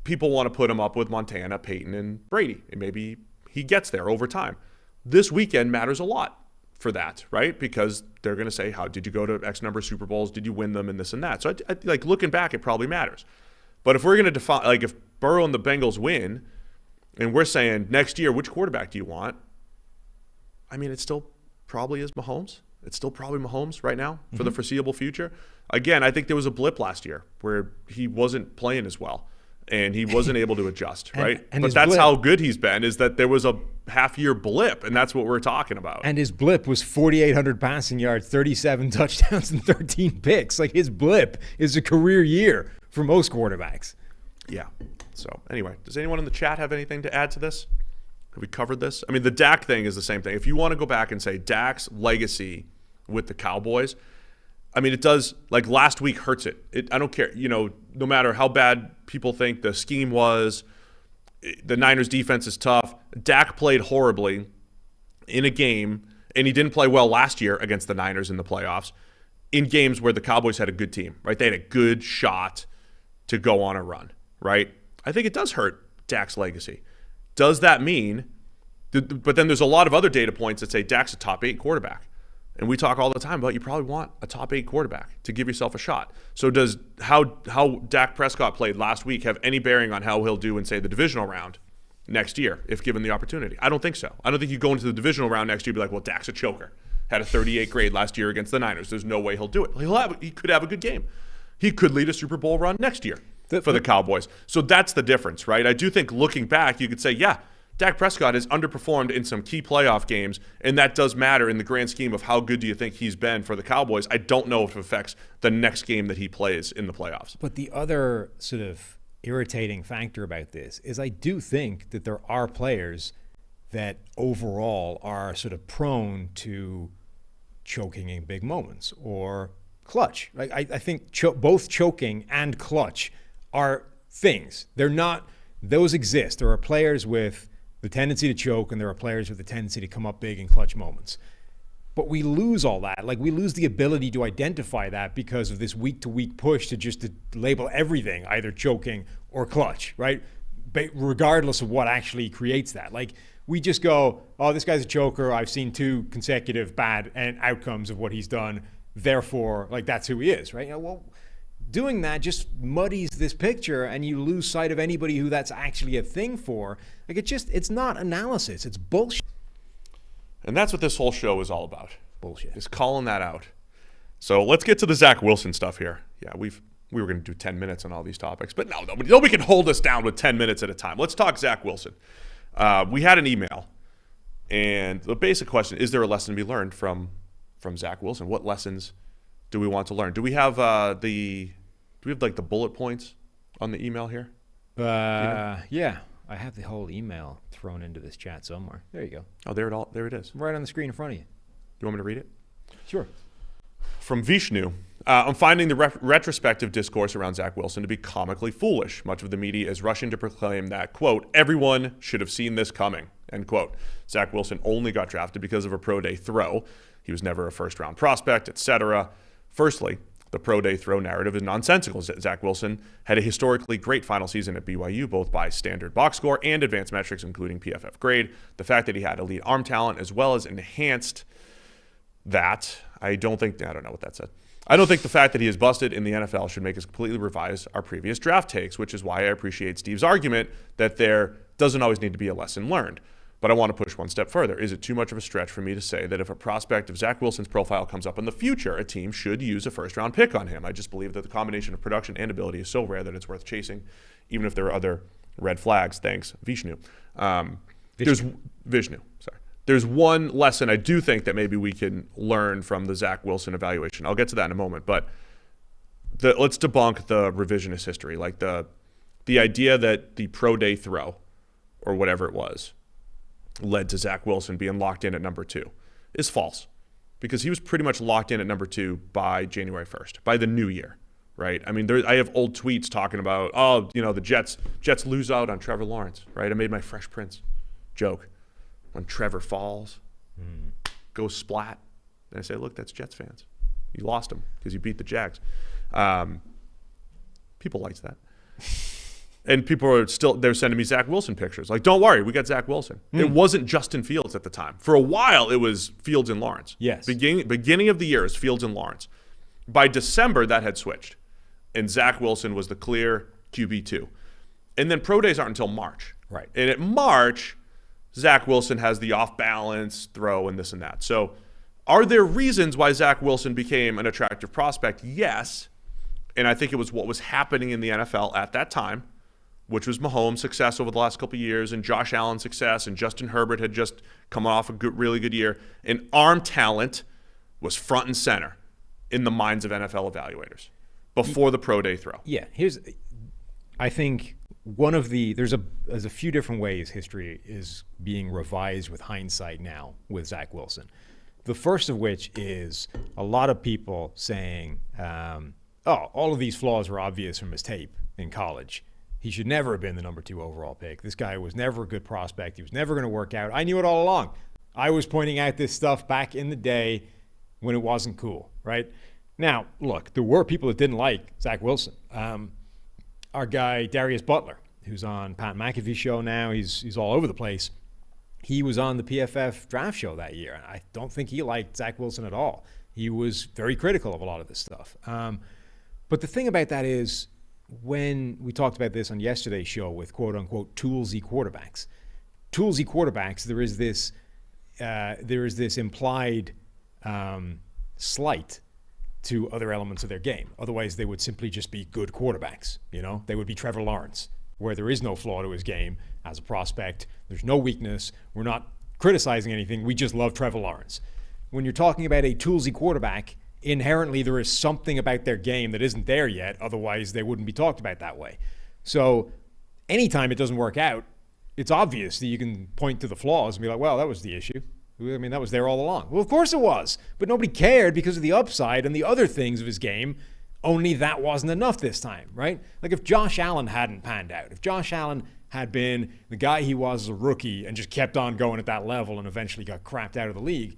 people want to put him up with Montana, Peyton, and Brady. And maybe he gets there over time. This weekend matters a lot for that, right? Because they're going to say, how did you go to X number of Super Bowls? Did you win them and this and that? So I like looking back, it probably matters. But if we're going to define, like if Burrow and the Bengals win and we're saying next year, which quarterback do you want? I mean, it still probably is Mahomes. It's still probably Mahomes right now for the foreseeable future. Again, I think there was a blip last year where he wasn't playing as well and he wasn't able to adjust, right? But that's how good he's been, is that there was a half-year blip, and that's what we're talking about. And his blip was 4,800 passing yards, 37 touchdowns, and 13 picks. Like, his blip is a career year for most quarterbacks. Yeah. So, anyway, does anyone in the chat have anything to add to this? Have we covered this? I mean, the Dak thing is the same thing. If you want to go back and say Dak's legacy with the Cowboys, I mean, it does, like last week hurts it. I don't care, you know, no matter how bad people think the scheme was, the Niners defense is tough. Dak played horribly in a game, and he didn't play well last year against the Niners in the playoffs, in games where the Cowboys had a good team, right? They had a good shot to go on a run, right? I think it does hurt Dak's legacy. Does that mean, but then there's a lot of other data points that say Dak's a top 8 quarterback. And we talk all the time about you probably want a top 8 quarterback to give yourself a shot. So does how Dak Prescott played last week have any bearing on how he'll do in, say, the divisional round next year, if given the opportunity? I don't think so. I don't think you go into the divisional round next year and be like, well, Dak's a choker. Had a 38 grade last year against the Niners. There's no way he'll do it. He could have a good game. He could lead a Super Bowl run next year for the Cowboys. So that's the difference, right? I do think looking back, you could say, yeah, Dak Prescott has underperformed in some key playoff games, and that does matter in the grand scheme of how good do you think he's been for the Cowboys. I don't know if it affects the next game that he plays in the playoffs. But the other sort of irritating factor about this is I do think that there are players that overall are sort of prone to choking in big moments or clutch. Like I think both choking and clutch are things. They're not, those exist. There are players with the tendency to choke, and there are players with the tendency to come up big in clutch moments. But we lose all that. Like, we lose the ability to identify that because of this week-to-week push to label everything either choking or clutch, right? But regardless of what actually creates that. Like, we just go, oh, this guy's a choker. I've seen 2 consecutive bad outcomes of what he's done. Therefore, like, that's who he is, right? You know, well, doing that just muddies this picture, and you lose sight of anybody who that's actually a thing for. Like, it's not analysis. It's bullshit. And that's what this whole show is all about. Bullshit. Is calling that out. So let's get to the Zach Wilson stuff here. Yeah, we were going to do 10 minutes on all these topics, but nobody can hold us down with 10 minutes at a time. Let's talk Zach Wilson. We had an email, and the basic question, is there a lesson to be learned from Zach Wilson? What lessons do we want to learn? Do we have the bullet points on the email here? Yeah. I have the whole email thrown into this chat somewhere. There you go. Oh, there it is. Right on the screen in front of you. You want me to read it? Sure. From Vishnu, I'm finding the retrospective discourse around Zach Wilson to be comically foolish. Much of the media is rushing to proclaim that, quote, everyone should have seen this coming, end quote. Zach Wilson only got drafted because of a pro day throw. He was never a first-round prospect, etc. Firstly, the pro day throw narrative is nonsensical. Zach Wilson had a historically great final season at BYU, both by standard box score and advanced metrics, including PFF grade. The fact that he had elite arm talent as well as enhanced that, I don't think the fact that he is busted in the NFL should make us completely revise our previous draft takes, which is why I appreciate Steve's argument that there doesn't always need to be a lesson learned. But I want to push one step further. Is it too much of a stretch for me to say that if a prospect of Zach Wilson's profile comes up in the future, a team should use a first-round pick on him? I just believe that the combination of production and ability is so rare that it's worth chasing, even if there are other red flags. Thanks, Vishnu. There's one lesson I do think that maybe we can learn from the Zach Wilson evaluation. I'll get to that in a moment, but let's debunk the revisionist history, like the idea that the pro day throw, or whatever it was, led to Zach Wilson being locked in at number 2 is false, because he was pretty much locked in at number 2 by January 1st, by the new year, right? I mean, I have old tweets talking about, the Jets lose out on Trevor Lawrence, right? I made my Fresh Prince joke. When Trevor falls, goes splat, and I say, look, that's Jets fans. You lost him because you beat the Jags. People liked that. And people are they're sending me Zach Wilson pictures. Like, don't worry, we got Zach Wilson. It wasn't Justin Fields at the time. For a while, it was Fields and Lawrence. Yes. Beginning of the year is Fields and Lawrence. By December, that had switched. And Zach Wilson was the clear QB2. And then pro days aren't until March. Right. And at March, Zach Wilson has the off-balance throw and this and that. So are there reasons why Zach Wilson became an attractive prospect? Yes. And I think it was what was happening in the NFL at that time, which was Mahomes' success over the last couple of years and Josh Allen's success, and Justin Herbert had just come off a really good year. And arm talent was front and center in the minds of NFL evaluators before the pro day throw. Yeah, I think there's a few different ways history is being revised with hindsight now with Zach Wilson. The first of which is a lot of people saying, all of these flaws were obvious from his tape in college. He should never have been the number 2 overall pick. This guy was never a good prospect. He was never going to work out. I knew it all along. I was pointing out this stuff back in the day when it wasn't cool, right? Now, look, there were people that didn't like Zach Wilson. Our guy, Darius Butler, who's on Pat McAfee's show now, he's all over the place. He was on the PFF draft show that year. I don't think he liked Zach Wilson at all. He was very critical of a lot of this stuff. But the thing about that is, when we talked about this on yesterday's show with quote-unquote toolsy quarterbacks, there is this implied slight to other elements of their game. Otherwise, they would simply just be good quarterbacks. They would be Trevor Lawrence, where there is no flaw to his game as a prospect. There's no weakness. We're not criticizing anything. We just love Trevor Lawrence. When you're talking about a toolsy quarterback, inherently there is something about their game that isn't there yet. Otherwise, they wouldn't be talked about that way. So anytime it doesn't work out, it's obvious that you can point to the flaws and be like, well, that was the issue. I mean, that was there all along. Well, of course it was. But nobody cared because of the upside and the other things of his game. Only that wasn't enough this time, right? Like if Josh Allen hadn't panned out, if Josh Allen had been the guy he was as a rookie and just kept on going at that level and eventually got crapped out of the league,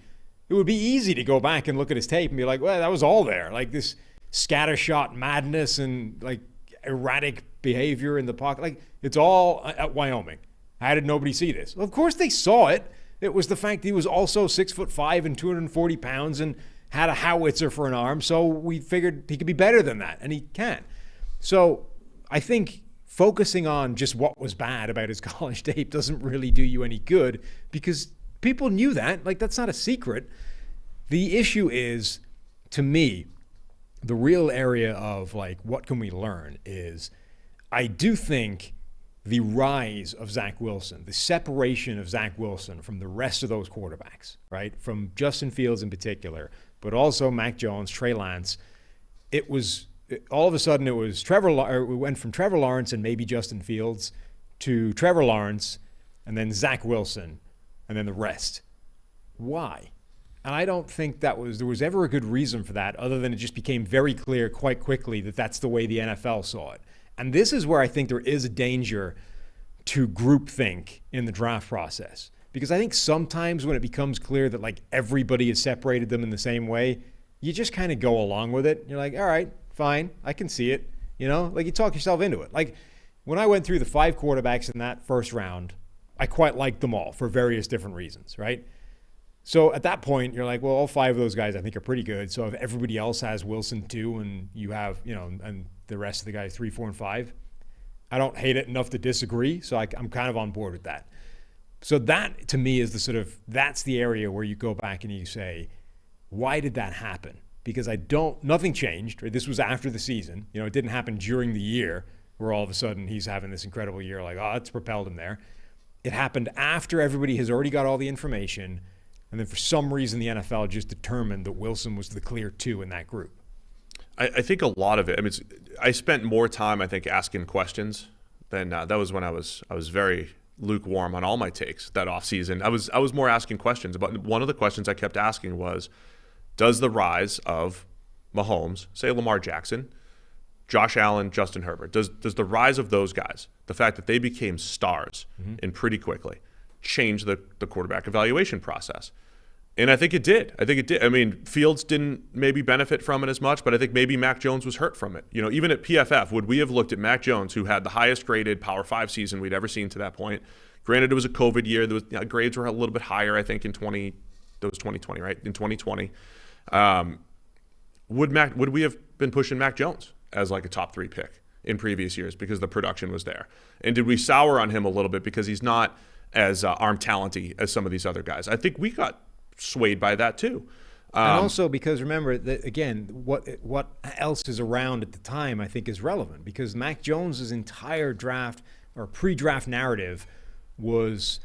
it would be easy to go back and look at his tape and be like, well, that was all there. Like this scattershot madness and like erratic behavior in the pocket. Like it's all at Wyoming. How did nobody see this? Well, of course they saw it. It was the fact that he was also 6'5" and 240 pounds and had a howitzer for an arm. So we figured he could be better than that, and he can. So I think focusing on just what was bad about his college tape doesn't really do you any good because people knew that. Like, that's not a secret. The issue is, to me, the real area of, like, what can we learn is I do think the rise of Zach Wilson, the separation of Zach Wilson from the rest of those quarterbacks, right, from Justin Fields in particular, but also Mac Jones, Trey Lance, all of a sudden it went from Trevor Lawrence and maybe Justin Fields to Trevor Lawrence and then Zach Wilson and then the rest. Why? And I don't think there was ever a good reason for that other than it just became very clear quite quickly that that's the way the NFL saw it. And this is where I think there is a danger to groupthink in the draft process. Because I think sometimes when it becomes clear that like everybody has separated them in the same way, you just kind of go along with it. You're like, all right, fine, I can see it. Like you talk yourself into it. Like when I went through the 5 quarterbacks in that first round, I quite liked them all for various different reasons, right? So at that point, you're like, well, all 5 of those guys I think are pretty good. So if everybody else has Wilson too, and you have, and the rest of the guys 3, 4, and 5, I don't hate it enough to disagree. So I'm kind of on board with that. So that to me is that's the area where you go back and you say, why did that happen? Because nothing changed. Right? This was after the season. It didn't happen during the year where all of a sudden he's having this incredible year. Like, oh, it's propelled him there. It happened after everybody has already got all the information. And then for some reason, the NFL just determined that Wilson was the clear 2 in that group. I think a lot of it, I spent more time, I think, asking questions than that was when I was very lukewarm on all my takes that offseason. I was more asking questions. But one of the questions I kept asking was, does the rise of Mahomes, say Lamar Jackson, Josh Allen, Justin Herbert, does the rise of those guys, the fact that they became stars and pretty quickly, change the quarterback evaluation process? And I think it did. Fields didn't maybe benefit from it as much, but I think maybe Mac Jones was hurt from it. Even at PFF, would we have looked at Mac Jones, who had the highest graded Power 5 season we'd ever seen to that point? Granted, it was a COVID year. Grades were a little bit higher, I think, in 2020, right? In 2020. Would we have been pushing Mac Jones as like a top 3 pick in previous years because the production was there? And did we sour on him a little bit because he's not as arm talenty as some of these other guys? I think we got swayed by that too. And also because remember that again, what else is around at the time I think is relevant because Mac Jones's entire draft or pre-draft narrative was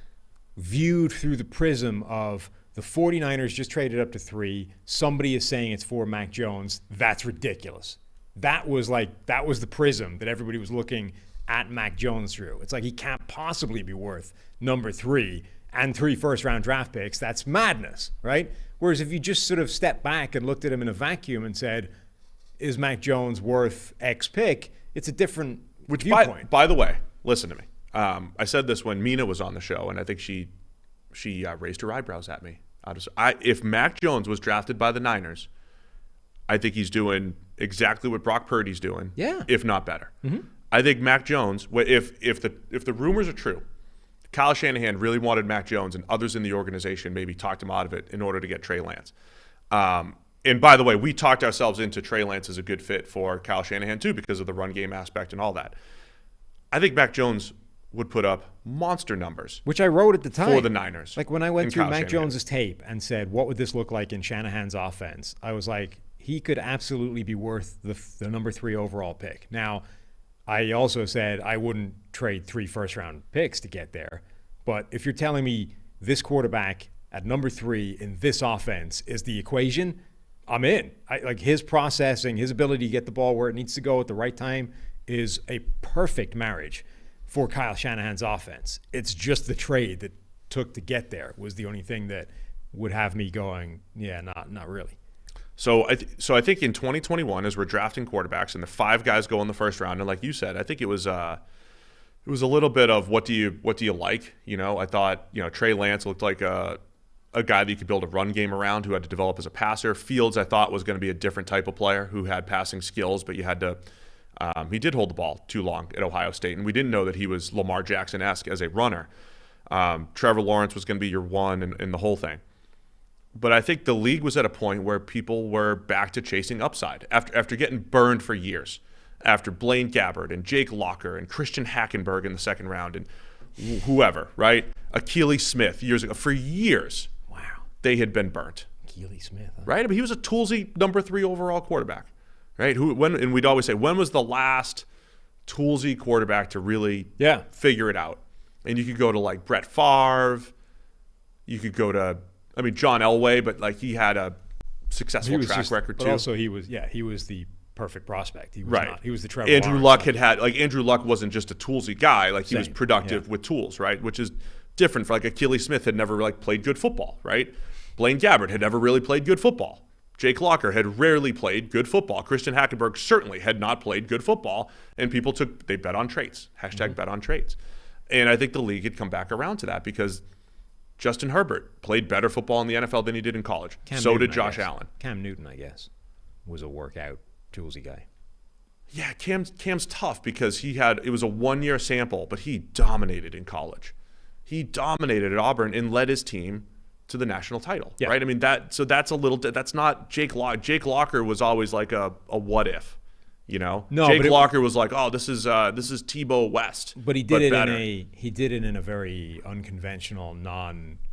viewed through the prism of the 49ers just traded up to 3. Somebody is saying it's for Mac Jones. That's ridiculous. That was the prism that everybody was looking at Mac Jones through. It's like he can't possibly be worth number 3 and 3 first-round draft picks. That's madness, right? Whereas if you just sort of stepped back and looked at him in a vacuum and said, is Mac Jones worth X pick? It's a different viewpoint. By the way, listen to me. I said this when Mina was on the show, and I think she raised her eyebrows at me. If Mac Jones was drafted by the Niners, I think he's doing exactly what Brock Purdy's doing, if not better. Mm-hmm. I think Mac Jones, if the rumors are true, Kyle Shanahan really wanted Mac Jones, and others in the organization maybe talked him out of it in order to get Trey Lance. And by the way, we talked ourselves into Trey Lance as a good fit for Kyle Shanahan too because of the run game aspect and all that. I think Mac Jones would put up monster numbers, which I wrote at the time for the Niners. Like when I went through Mac Jones's tape and said, what would this look like in Shanahan's offense? I was like, he could absolutely be worth the number 3 overall pick. Now, I also said I wouldn't trade 3 first-round picks to get there. But if you're telling me this quarterback at number 3 in this offense is the equation, I'm in. Like his processing, his ability to get the ball where it needs to go at the right time is a perfect marriage for Kyle Shanahan's offense. It's just the trade that took to get there was the only thing that would have me going, not really. So I think in 2021, as we're drafting quarterbacks and the 5 guys go in the first round, and like you said, I think it was a little bit of what do you like? I thought Trey Lance looked like a guy that you could build a run game around, who had to develop as a passer. Fields, I thought, was going to be a different type of player who had passing skills, but you had to. He did hold the ball too long at Ohio State, and we didn't know that he was Lamar Jackson-esque as a runner. Trevor Lawrence was going to be your one in the whole thing. But I think the league was at a point where people were back to chasing upside after getting burned for years, after Blaine Gabbert and Jake Locker and Christian Hackenberg in the second round and whoever, right? Akili Smith years ago. For years, they had been burnt. Akili Smith, huh? Right? I mean, he was a toolsy number 3 overall quarterback, right? And we'd always say, when was the last toolsy quarterback to really figure it out? And you could go to like Brett Favre. You could go to, John Elway, but like he had a successful track record too. But also he was the perfect prospect. He was right. not. He was the Trevor Andrew Lawrence. Luck Andrew Luck wasn't just a toolsy guy. Like he was productive with tools, right? Which is different. For like Akili Smith had never like played good football, right? Blaine Gabbert had never really played good football. Jake Locker had rarely played good football. Christian Hackenberg certainly had not played good football. And people they bet on traits. # bet on traits. And I think the league had come back around to that because Justin Herbert played better football in the NFL than he did in college. So did Josh Allen. Cam Newton, I guess, was a workout, toolsy guy. Yeah, Cam's tough because it was a 1-year sample, but he dominated in college. He dominated at Auburn and led his team to the national title, right? I mean, that's not Jake Locker. Jake Locker was always like a what if, No, Jake Locker was like, oh, this is Tebow West. But he did it in a very unconventional,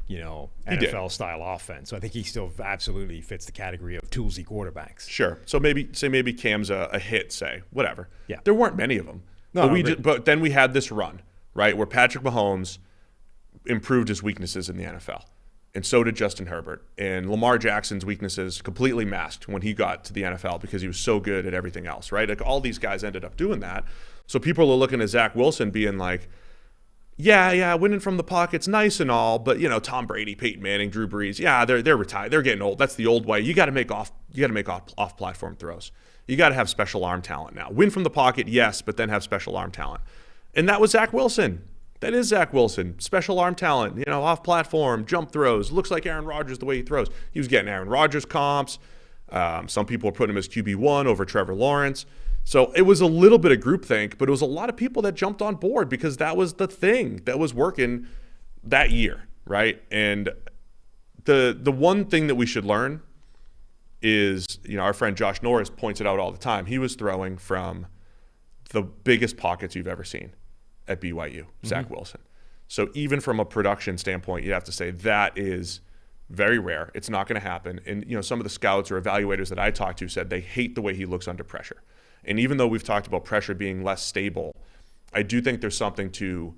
NFL style offense. So I think he still absolutely fits the category of toolsy quarterbacks. Sure. So maybe Cam's a hit, whatever. Yeah. There weren't many of them. But then we had this run, right, where Patrick Mahomes improved his weaknesses in the NFL. And so did Justin Herbert. And Lamar Jackson's weaknesses completely masked when he got to the NFL because he was so good at everything else, right? Like all these guys ended up doing that. So people are looking at Zach Wilson being like, yeah, winning from the pocket's nice and all, but Tom Brady, Peyton Manning, Drew Brees, they're retired. They're getting old. That's the old way. You got to make off-platform throws. You got to have special arm talent now. Win from the pocket, yes, but then have special arm talent. And that was Zach Wilson. That is Zach Wilson. Special arm talent, off-platform, jump throws. Looks like Aaron Rodgers the way he throws. He was getting Aaron Rodgers comps. Some people are putting him as QB1 over Trevor Lawrence. So it was a little bit of groupthink, but it was a lot of people that jumped on board because that was the thing that was working that year, right? And the one thing that we should learn is, our friend Josh Norris points it out all the time. He was throwing from the biggest pockets you've ever seen at BYU, Zach Wilson. So even from a production standpoint, you have to say that is very rare. It's not going to happen. And some of the scouts or evaluators that I talked to said they hate the way he looks under pressure. And even though we've talked about pressure being less stable, I do think there's something to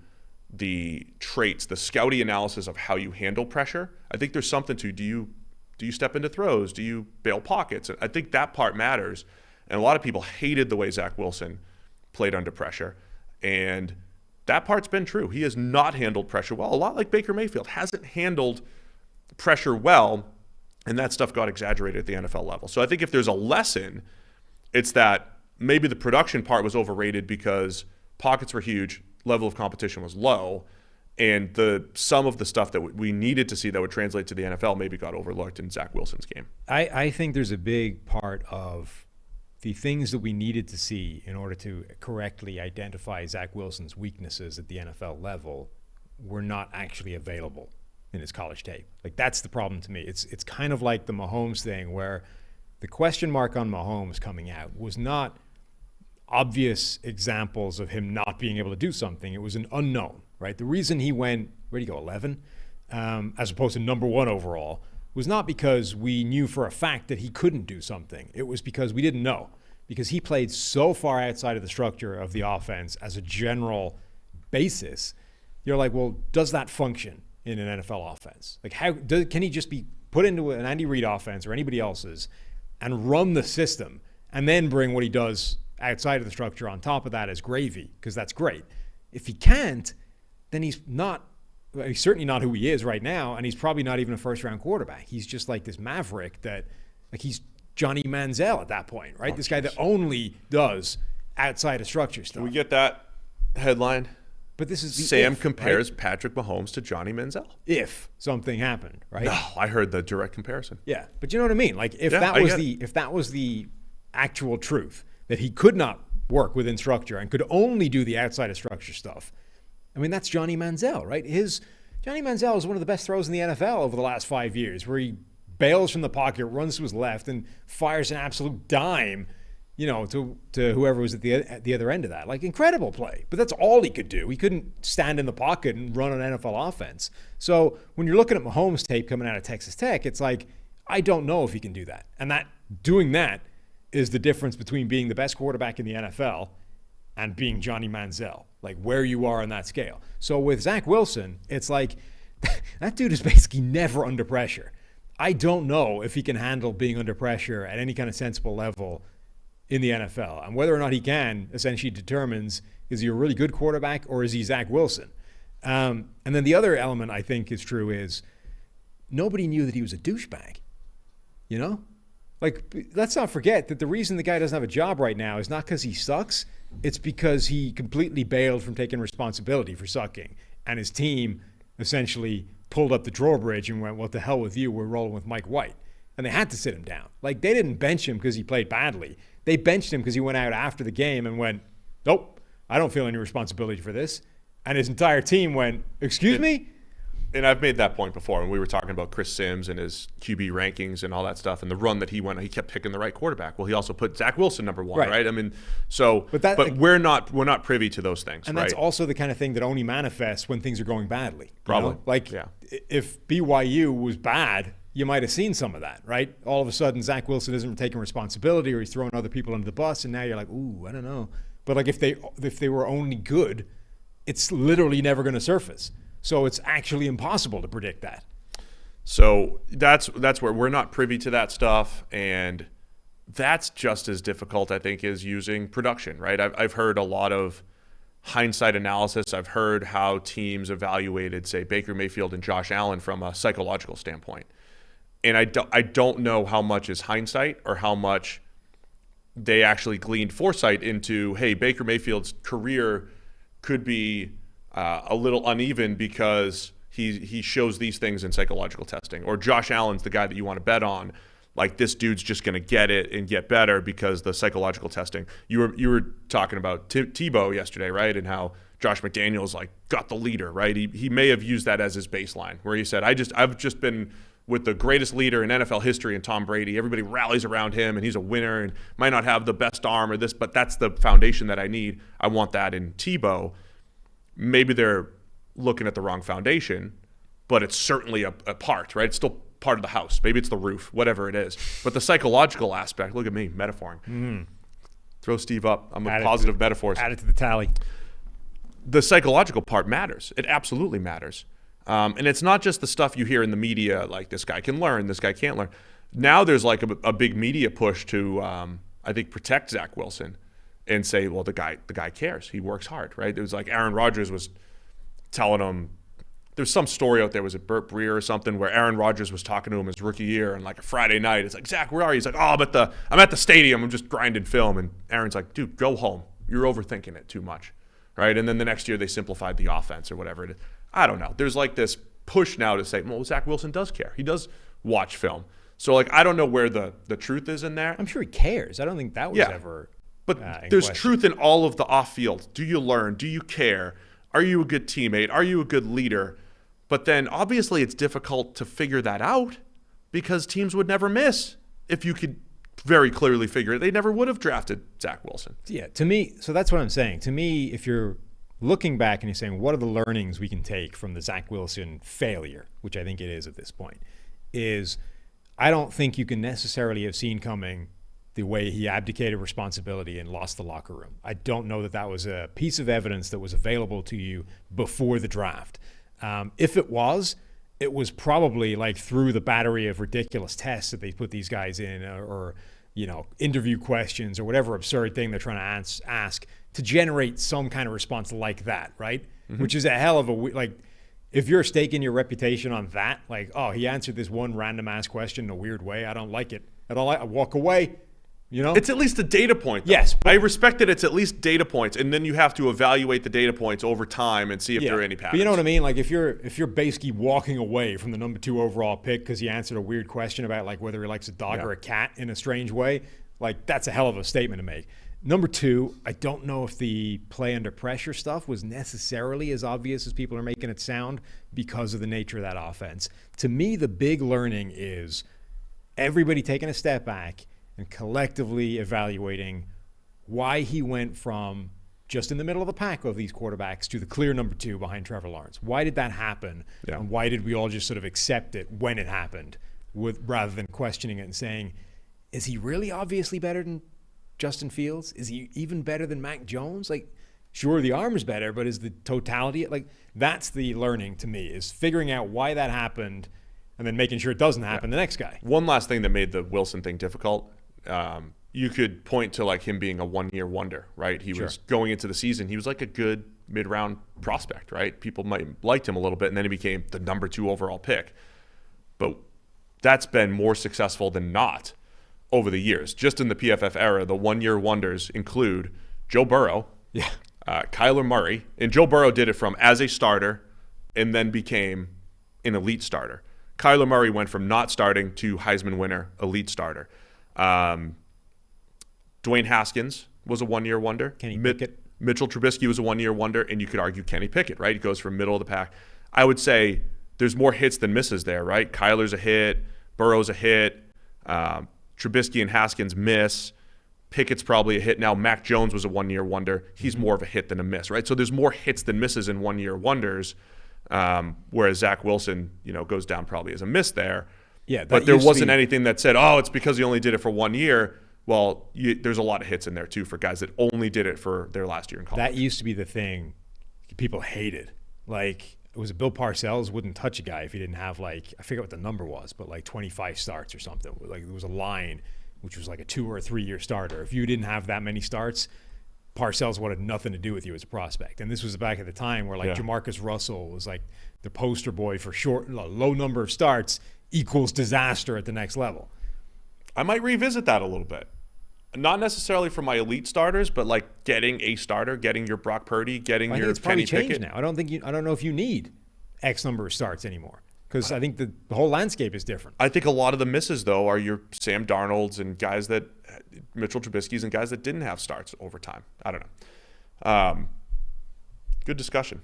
the traits, the scouty analysis of how you handle pressure. I think there's something to do you step into throws? Do you bail pockets? And I think that part matters. And a lot of people hated the way Zach Wilson played under pressure. And that part's been true. He has not handled pressure well. A lot like Baker Mayfield hasn't handled pressure well, and that stuff got exaggerated at the NFL level. So I think if there's a lesson, it's that maybe the production part was overrated because pockets were huge, level of competition was low, And some of the stuff that we needed to see that would translate to the NFL maybe got overlooked in Zach Wilson's game. I think there's a big part of the things that we needed to see in order to correctly identify Zach Wilson's weaknesses at the NFL level were not actually available in his college tape. Like, that's the problem to me. It's kind of like the Mahomes thing, where the question mark on Mahomes coming out was not obvious examples of him not being able to do something. It was an unknown, right? The reason he went, where'd he go, 11, as opposed to number 1 overall, was not because we knew for a fact that he couldn't do something. It was because we didn't know, because he played so far outside of the structure of the offense as a general basis. You're like, well, does that function in an NFL offense? Like, can he just be put into an Andy Reid offense or anybody else's and run the system and then bring what he does outside of the structure on top of that as gravy? Because that's great. If he can't, then he's certainly not who he is right now, and he's probably not even a first-round quarterback. He's just like this maverick that, like, he's Johnny Manziel at that point, right? This guy that only does outside of structure stuff. Can we get that headline? But this is Sam compares Patrick Mahomes to Johnny Manziel. If something happened, right? No, I heard the direct comparison. Yeah, but you know what I mean? Like, if that was the actual truth, that he could not work within structure and could only do the outside of structure stuff, I mean, that's Johnny Manziel, right? Johnny Manziel is one of the best throws in the NFL over the last 5 years, where he bails from the pocket, runs to his left, and fires an absolute dime, to whoever was at the other end of that. Like, incredible play. But that's all he could do. He couldn't stand in the pocket and run an NFL offense. So when you're looking at Mahomes' tape coming out of Texas Tech, it's like, I don't know if he can do that. And doing that is the difference between being the best quarterback in the NFL and being Johnny Manziel, like where you are on that scale. So with Zach Wilson, it's like that dude is basically never under pressure. I don't know if he can handle being under pressure at any kind of sensible level in the NFL. And whether or not he can essentially determines, is he a really good quarterback or is he Zach Wilson? And then the other element I think is true is nobody knew that he was a douchebag, Like, let's not forget that the reason the guy doesn't have a job right now is not because he sucks. It's because he completely bailed from taking responsibility for sucking. And his team essentially pulled up the drawbridge and went, well, to hell with you, we're rolling with Mike White. And they had to sit him down. Like, they didn't bench him because he played badly. They benched him because he went out after the game and went, nope, I don't feel any responsibility for this. And his entire team went, excuse me? And I've made that point before when we were talking about Chris Sims and his QB rankings and all that stuff and the run that he went, he kept picking the right quarterback. Well, he also put Zach Wilson number 1, right? I mean, so but we're not privy to those things, and that's also the kind of thing that only manifests when things are going badly. Probably. Like, if BYU was bad, you might have seen some of that, right? All of a sudden, Zach Wilson isn't taking responsibility, or he's throwing other people under the bus, and now you're like, ooh, I don't know. But like, if they were only good, it's literally never going to surface. So it's actually impossible to predict that. So that's where we're not privy to that stuff, and that's just as difficult, I think, as using production, right? I've heard a lot of hindsight analysis. I've heard how teams evaluated, say, Baker Mayfield and Josh Allen from a psychological standpoint. And I don't know how much is hindsight or how much they actually gleaned foresight into, hey, Baker Mayfield's career could be a little uneven because he shows these things in psychological testing. Or Josh Allen's the guy that you want to bet on. Like, this dude's just going to get it and get better because the psychological testing. You were talking about Tebow yesterday, right? And how Josh McDaniels got the leader, right? He may have used that as his baseline, where he said, I've just been with the greatest leader in NFL history in Tom Brady. Everybody rallies around him, and he's a winner and might not have the best arm or this, but that's the foundation that I need. I want that in Tebow. Maybe they're looking at the wrong foundation, but it's certainly a part, right? It's still part of the house. Maybe it's the roof, whatever it is. But the psychological aspect, look at me, metaphoring. Mm-hmm. Throw Steve up. I'm a positive metaphors. Add it to the tally. The psychological part matters. It absolutely matters. And it's not just the stuff you hear in the media, like this guy can learn, this guy can't learn. Now there's like a big media push to, I think, protect Zach Wilson and say, well, the guy cares. He works hard, right? It was like Aaron Rodgers was telling him, there's some story out there, was it Burt Breer or something, where Aaron Rodgers was talking to him his rookie year and like a Friday night. It's like, Zach, where are you? He's like, oh, I'm at the stadium. I'm just grinding film. And Aaron's like, dude, go home. You're overthinking it too much, right? And then the next year they simplified the offense or whatever it is. I don't know. There's like this push now to say, well, Zach Wilson does care. He does watch film. So, like, I don't know where the truth is in there. I'm sure he cares. I don't think that was ever. But there's truth in all of the off-field. Do you learn? Do you care? Are you a good teammate? Are you a good leader? But then, obviously, it's difficult to figure that out because teams would never miss if you could very clearly figure it. They never would have drafted Zach Wilson. Yeah, to me, so that's what I'm saying. To me, if you're looking back and you're saying, what are the learnings we can take from the Zach Wilson failure, which I think it is at this point, is I don't think you can necessarily have seen coming the way he abdicated responsibility and lost the locker room. I don't know that that was a piece of evidence that was available to you before the draft. If it was probably like through the battery of ridiculous tests that they put these guys in or interview questions or whatever absurd thing they're trying to ask to generate some kind of response like that, right? Mm-hmm. Which is a hell of a, like, if you're staking your reputation on that, like, oh, he answered this one random ass question in a weird way, I don't like it at all, I walk away. It's at least a data point, though. Yes. I respect that it's at least data points, and then you have to evaluate the data points over time and see if there are any patterns. But you know what I mean? Like, if you're basically walking away from the number 2 overall pick because he answered a weird question about, like, whether he likes a dog or a cat in a strange way, like, that's a hell of a statement to make. Number 2, I don't know if the play under pressure stuff was necessarily as obvious as people are making it sound because of the nature of that offense. To me, the big learning is everybody taking a step back and collectively evaluating why he went from just in the middle of the pack of these quarterbacks to the clear number 2 behind Trevor Lawrence. Why did that happen? Yeah. And why did we all just sort of accept it when it happened rather than questioning it and saying, is he really obviously better than Justin Fields? Is he even better than Mac Jones? Like, sure, the arm is better, but is the totality, like, that's the learning to me, is figuring out why that happened and then making sure it doesn't happen the next guy. One last thing that made the Wilson thing difficult, you could point to, like, him being a one-year wonder, right? He was going into the season, he was like a good mid-round prospect, right? People might have liked him a little bit, and then he became the number 2 overall pick. But that's been more successful than not over the years. Just in the PFF era, the one-year wonders include Joe Burrow, Kyler Murray, and Joe Burrow did it from as a starter and then became an elite starter. Kyler Murray went from not starting to Heisman winner, elite starter. Dwayne Haskins was a one-year wonder. Kenny Pickett. Mitchell Trubisky was a one-year wonder, and you could argue Kenny Pickett, right? He goes from middle of the pack. I would say there's more hits than misses there, right? Kyler's a hit, Burrow's a hit, Trubisky and Haskins miss. Pickett's probably a hit now. Mac Jones was a one-year wonder. He's more of a hit than a miss, right? So there's more hits than misses in one-year wonders, whereas Zach Wilson, goes down probably as a miss there. Yeah, but there wasn't anything that said, oh, it's because he only did it for 1 year. Well, there's a lot of hits in there, too, for guys that only did it for their last year in college. That used to be the thing people hated. Like, it was Bill Parcells wouldn't touch a guy if he didn't have, like, I forget what the number was, but like 25 starts or something. Like, there was a line which was like a 2 or 3 year starter. If you didn't have that many starts, Parcells wanted nothing to do with you as a prospect. And this was back at the time where, like, Jamarcus Russell was like the poster boy for low number of starts equals disaster at the next level. I might revisit that a little bit. Not necessarily for my elite starters, but like getting a starter, getting your Brock Purdy, getting your Kenny Pickett. Now. I don't know if you need X number of starts anymore because I think the whole landscape is different. I think a lot of the misses, though, are your Sam Darnolds and guys that Mitchell Trubisky's and guys that didn't have starts over time. I don't know. Good discussion.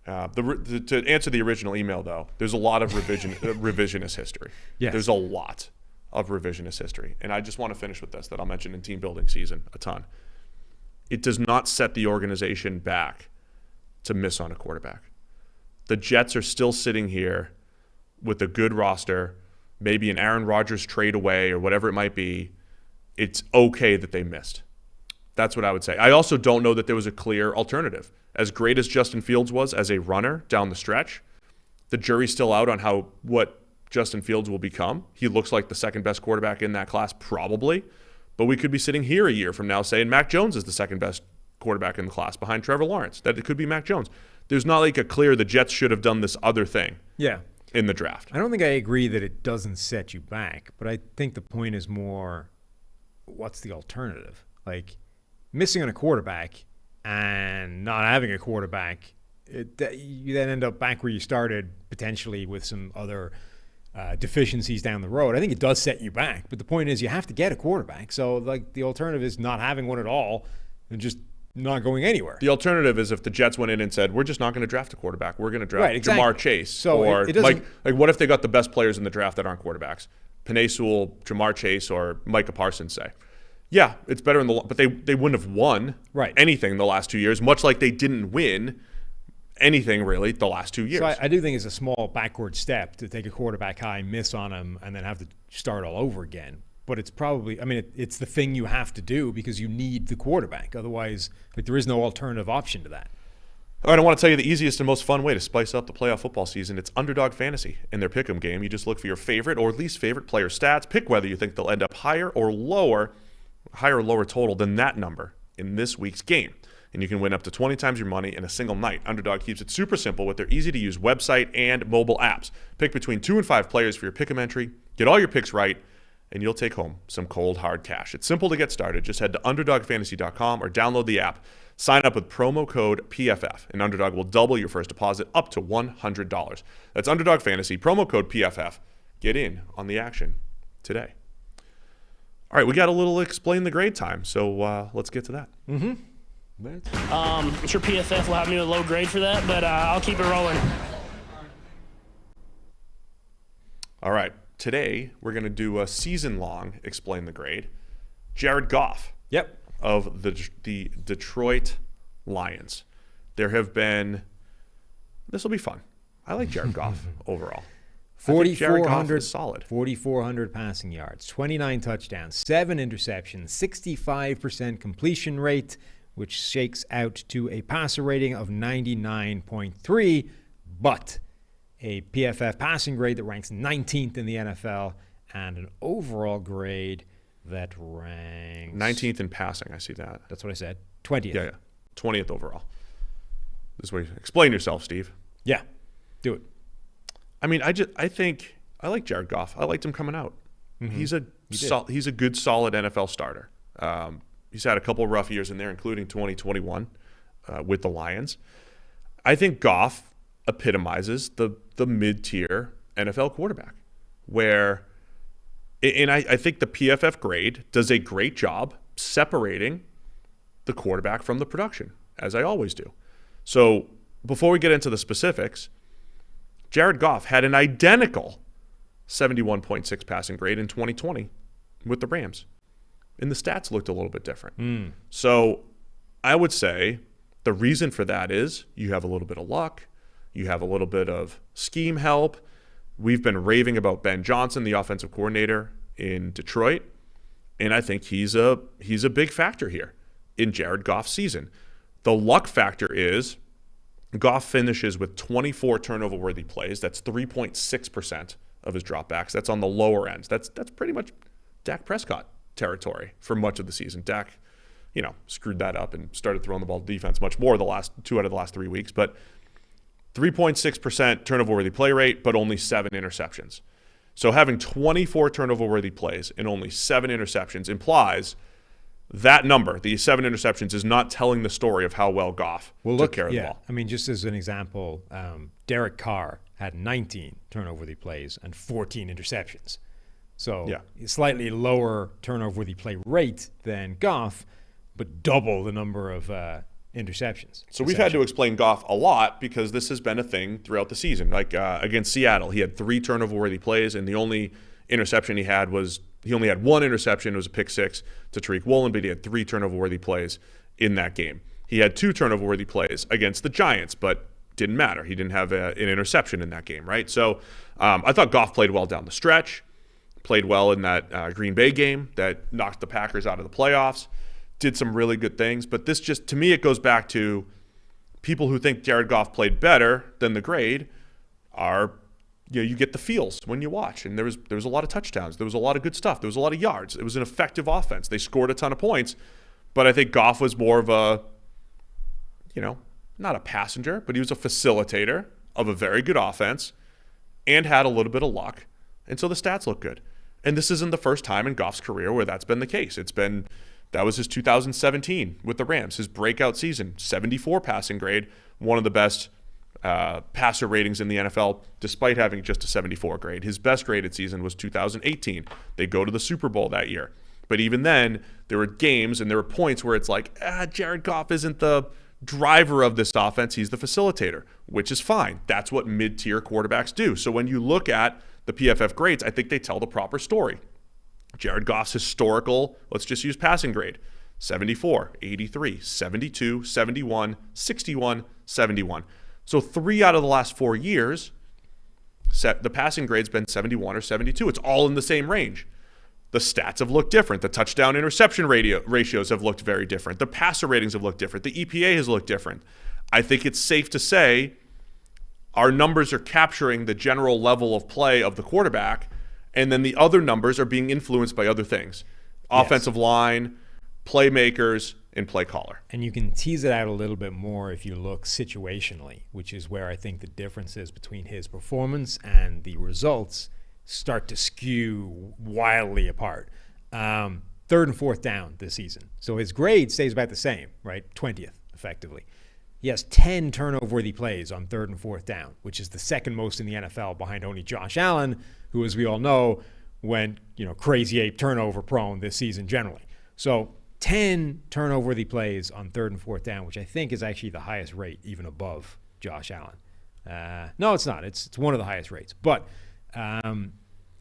To answer the original email, though, there's a lot of revisionist history. Yes. There's a lot of revisionist history. And I just want to finish with this that I'll mention in team building season a ton. It does not set the organization back to miss on a quarterback. The Jets are still sitting here with a good roster, maybe an Aaron Rodgers trade away or whatever it might be. It's okay that they missed. That's what I would say. I also don't know that there was a clear alternative. As great as Justin Fields was as a runner down the stretch, the jury's still out on what Justin Fields will become. He looks like the second best quarterback in that class, probably. But we could be sitting here a year from now saying Mac Jones is the second best quarterback in the class behind Trevor Lawrence. That it could be Mac Jones. There's not like a clear the Jets should have done this other thing in the draft. I don't think I agree that it doesn't set you back, but I think the point is more what's the alternative? Like missing on a quarterback and not having a quarterback you then end up back where you started, potentially with some other deficiencies down the road. I think it does set you back. But the point is, you have to get a quarterback. So, like, the alternative is not having one at all and just not going anywhere. The alternative is if the Jets went in and said, we're just not going to draft a quarterback. We're going to draft Jamar Chase. So or like what if they got the best players in the draft that aren't quarterbacks? Penei Sewell, Jamar Chase, or Micah Parsons, say. Yeah, it's better but they wouldn't have won anything the last 2 years, much like they didn't win anything really the last 2 years. So I do think it's a small backward step to take a quarterback high, miss on him, and then have to start all over again. But it's probably, it's the thing you have to do because you need the quarterback. Otherwise, there is no alternative option to that. All right, I want to tell you the easiest and most fun way to spice up the playoff football season. It's Underdog Fantasy. In their pick'em game, you just look for your favorite or least favorite player stats, pick whether you think they'll end up higher or lower total than that number in this week's game. And you can win up to 20 times your money in a single night. Underdog keeps it super simple with their easy-to-use website and mobile apps. Pick between 2 and 5 players for your pick'em entry. Get all your picks right, and you'll take home some cold, hard cash. It's simple to get started. Just head to UnderdogFantasy.com or download the app. Sign up with promo code PFF, and Underdog will double your first deposit up to $100. That's Underdog Fantasy, promo code PFF. Get in on the action today. All right, we got a little Explain the Grade time, so let's get to that. I'm sure PFF will have me with a low grade for that, but I'll keep it rolling. All right, today we're going to do a season-long Explain the Grade. Jared Goff. Yep. Of the Detroit Lions. There have been, this will be fun. I like Jared Goff overall. 4,400 solid. 4,400 passing yards, 29 touchdowns, 7 interceptions, 65% completion rate, which shakes out to a passer rating of 99.3, but a PFF passing grade that ranks 19th in the NFL and an overall grade that ranks 19th in passing. I see that. That's what I said. 20th. Yeah. 20th overall. This way, explain yourself, Steve. Yeah, do it. I think I like Jared Goff. I liked him coming out. Mm-hmm. He's a good, solid NFL starter. He's had a couple of rough years in there, including 2021 with the Lions. I think Goff epitomizes the mid-tier NFL quarterback, where. And I think the PFF grade does a great job separating the quarterback from the production, as I always do. So before we get into the specifics, Jared Goff had an identical 71.6 passing grade in 2020 with the Rams. And the stats looked a little bit different. So I would say the reason for that is you have a little bit of luck. You have a little bit of scheme help. We've been raving about Ben Johnson, the offensive coordinator in Detroit, and I think he's a big factor here in Jared Goff's season. The luck factor is Goff finishes with 24 turnover-worthy plays. That's 3.6% of his dropbacks. That's on the lower end. That's pretty much Dak Prescott territory for much of the season. Dak, screwed that up and started throwing the ball to defense much more the last 2 out of the last 3 weeks, but 3.6% turnover-worthy play rate, but only 7 interceptions. So having 24 turnover-worthy plays and only 7 interceptions implies that number, the 7 interceptions, is not telling the story of how well Goff took care of the ball. Just as an example, Derek Carr had 19 turnover-worthy plays and 14 interceptions. So slightly lower turnover-worthy play rate than Goff, but double the number of interceptions. So we've had to explain Goff a lot because this has been a thing throughout the season. Like against Seattle, he had 3 turnover-worthy plays, and the only interception he had was he only had 1 interception. It was a pick 6 to Tariq Woolen, but he had 3 turnover-worthy plays in that game. He had 2 turnover-worthy plays against the Giants, but didn't matter. He didn't have an interception in that game, right? So I thought Goff played well down the stretch, played well in that Green Bay game that knocked the Packers out of the playoffs. Did some really good things, but this just, to me, it goes back to people who think Jared Goff played better than the grade are, you get the feels when you watch. And there was a lot of touchdowns. There was a lot of good stuff. There was a lot of yards. It was an effective offense. They scored a ton of points, but I think Goff was more of a, not a passenger, but he was a facilitator of a very good offense and had a little bit of luck. And so the stats look good. And this isn't the first time in Goff's career where that's been the case. That was his 2017 with the Rams, his breakout season, 74 passing grade, one of the best passer ratings in the NFL, despite having just a 74 grade. His best graded season was 2018. They go to the Super Bowl that year. But even then, there were games and there were points where it's like, Jared Goff isn't the driver of this offense. He's the facilitator, which is fine. That's what mid-tier quarterbacks do. So when you look at the PFF grades, I think they tell the proper story. Jared Goff's historical, let's just use passing grade, 74, 83, 72, 71, 61, 71. So 3 out of the last 4 years, the passing grade's been 71 or 72. It's all in the same range. The stats have looked different. The touchdown interception ratios have looked very different. The passer ratings have looked different. The EPA has looked different. I think it's safe to say our numbers are capturing the general level of play of the quarterback, and then the other numbers are being influenced by other things. Offensive line, playmakers, and play caller. And you can tease it out a little bit more if you look situationally, which is where I think the differences between his performance and the results start to skew wildly apart. 3rd and 4th down this season. So his grade stays about the same, right? 20th, effectively. He has 10 turnover-worthy plays on 3rd and 4th down, which is the second most in the NFL behind only Josh Allen, who, as we all know, went crazy ape turnover prone this season generally. So 10 turnover-worthy plays on 3rd and 4th down, which I think is actually the highest rate, even above Josh Allen. No, it's not. It's one of the highest rates. But